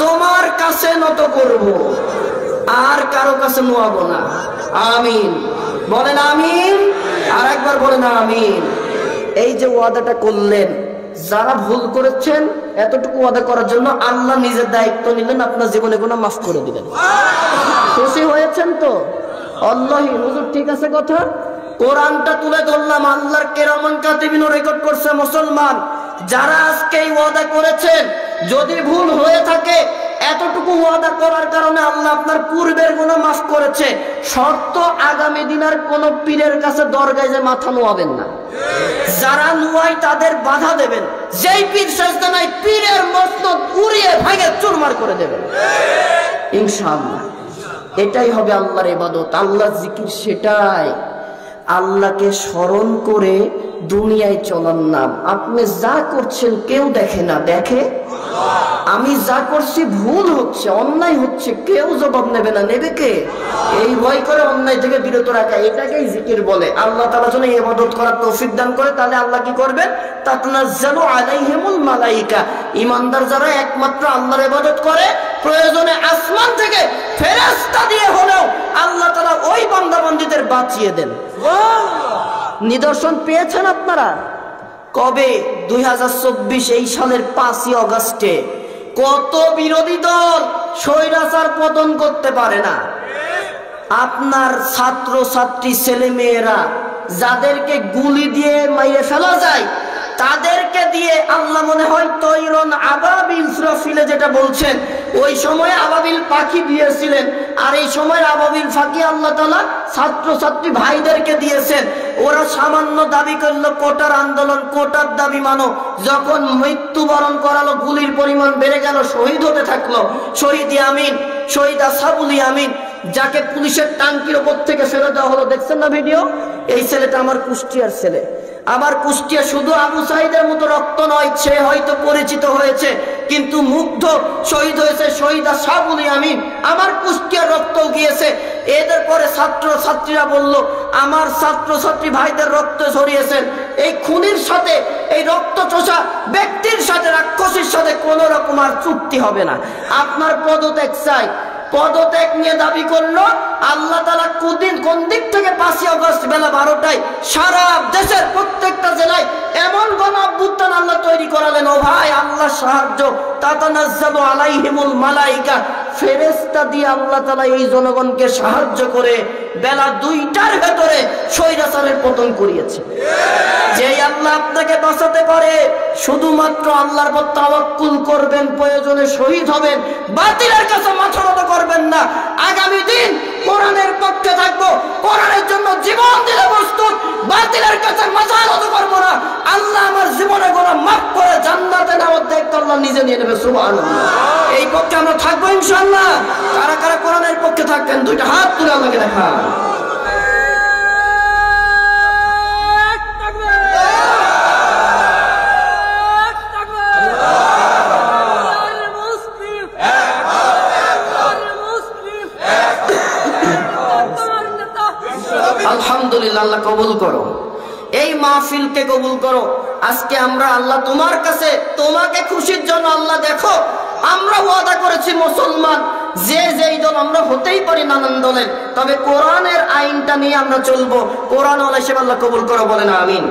তোমার কাছে নত করব, আর কারো কাছে নোয়াবো না। আমিন বলেন, আমিন। আর একবার বলেন আমিন। এই যে ওয়াদাটা করলেন, যারা ভুল করেছেন, এতটুকু ওয়াদা করার জন্য আল্লাহ নিজের দায়িত্ব নিলেন, আপনার জীবনে গুনাহ মাফ করে দিলেন। খুশি হয়েছেন তো? আল্লাহি হুজুর ঠিক আছে কথা। কোরআনটা তুলে ধরলাম, আল্লাহর কিরামান কাতিবিনও রেকর্ড করছে। মুসলমান যারা আজকে এই ওয়াদা করেছেন, যদি ভুল হয়ে থাকে, এতটুকু ওয়াদা করার কারণে আল্লাহ আপনার পূর্বের গুনাহ মাফ করেছে। শর্ত, আগামী দিন আর কোন পীরের কাছে দরগায় যে মাথা নোয়াবেন না। যারা নুয়ায় তাদের বাধা দেবেন। যেই পীর সাজদা নাই, পীরের মসনদ উড়িয়ে ভাঙে চুরমার করে দেবেন ইনশাআল্লাহ। এটাই হবে আল্লাহর ইবাদত, আল্লাহর জিকির। সেটাই আল্লাহকে স্মরণ করে দুনিয়ায় চলার নাম। আপনি যা করছেন কেউ দেখে না, দেখে আমি যা করছি ভুল হচ্ছে, অন্যায় হচ্ছে, কেউ জবাব নেবে না, নেবে কে? এই ভয় করে অন্যায় থেকে বিরত রাখা, এটাকেই জিকির বলে। আল্লাহ তাআলা যেন ইবাদত করার তৌফিক দান করে, তাহলে আল্লাহ কি করবেন? তাতনাজ্জালু আলাইহিমুল মালাইকা। ঈমানদার যারা একমাত্র আল্লাহর ইবাদত করে, প্রয়োজনে আসমান থেকে ফেরেশতা দিয়ে হলেও আল্লাহ তাআলা ওই বান্দাবান্দীদের বাঁচিয়ে দেন। নিদর্শন পেয়েছেন আপনারা? কবে? 2024 এই সালের 5ই আগস্টে। কত বিরোধী দল স্বৈরাচার পতন করতে পারে না। আপনার ছাত্র ছাত্রী ছেলে মেয়েরা যাদেরকে গুলি দিয়ে মাইরে ফেলা যায়, তাদেরকে দিয়ে আল্লাহ মনে হয় তৈরন আবাবিল ইসরাফিলে যেটা বলছেন, ওই সময় আবাবিল পাখি দিয়েছিলেন। আর এই সময় আবাবিল পাখি আল্লাহ তাআলা ছাত্র ছাত্রী ভাইদেরকে দিয়েছেন। ওরা সামান্য দাবি করলো কোটার আন্দোলন, কোটার দাবি মানো। যখন মৃত্যুবরণ করালো, গুলির পরিমাণ বেড়ে গেল, শহীদ হতে থাকলো। শহীদ ইয়ামিন, শহীদ আসাবুল ইয়ামিন, যাকে পুলিশের টাঙ্কির ওপর থেকে ফেলে দেওয়া হলো, দেখছেন না ভিডিও? এই ছেলেটা আমার কুষ্টিয়ার ছেলে। আমার কুষ্টিয়া শুধু আবু সাইদের মতো রক্ত নয়, সে হয়তো পরিচিত হয়েছে, কিন্তু মুগ্ধ শহীদ হয়েছে শহীদ আসাবুল ইয়ামিন। আমার কুষ্টিয়ার রক্ত গিয়েছে। এদের পরে ছাত্র ছাত্রীরা বলল, আমার ছাত্র ছাত্রী ভাইদের রক্ত ঝরিয়েছেন। এই খুনির সাথে, এই রক্ত চোষা ব্যক্তির সাথে, রাক্ষসীর সাথে কোন রকম আর চুক্তি হবে না। আপনার পদত্যাগ চাই। পদত্যাগ নিয়ে দাবি করলো। আল্লাহ তাআলা কোন দিক থেকে 5ই আগস্ট বেলা 12টায় সারা দেশের প্রত্যেকটা জেলায় এমন গণ অভ্যুত্থান আল্লাহ তৈরি করালেন। ও ভাই, আল্লাহ সাহায্য। তাতানাজ্জালু আলাইহিমুল মালাইকা, ফেরেশতা দিয়ে আল্লাহ তাআলা এই জনগণকে সাহায্য করে বেলা 2টার ভেতরে স্বৈরাচারের পতন করিয়েছে। যেই আল্লাহ আপনাকে বাঁচাতে পারে, শুধুমাত্র আল্লাহর উপর তাওয়াক্কুল করবেন, প্রয়োজনে শহীদ হবেন, বাতিলের কাছে মাথা নত করবেন না। আগামী দিন কোরআনের পক্ষে থাকবো, কোরআনের জন্য জীবন দিতে প্রস্তুত, বাতিলের কাছে মাথা নত করবো না। আল্লাহ আমার জীবনে গুনাহ মাফ করে জান্নাতে নেওয়ার দায়িত্ব আল্লাহ নিজে নিয়ে নেবে। সুবহানাল্লাহ। এই পক্ষে আমরা থাকবো ইনশাআল্লাহ। কারা কারা কোরআনের পক্ষে থাকবেন? দুইটা হাত তুলে আমাকে দেখান। আলহামদুলিল্লাহ। আল্লাহ কবুল করো, এই মাহফিলকে কবুল করো। আজকে আমরা আল্লাহ তোমার কাছে, তোমাকে খুশির জন্য আল্লাহ দেখো আমরা ওয়াদা করেছি মুসলমান যে যেই দল আমরা হতেই পারি নানান দলের, তবে কোরআনের আইনটা নিয়ে আমরা চলবো। কোরআন ওয়ালা হিসেবে আল্লাহ কবুল করে, বলেন আমিন।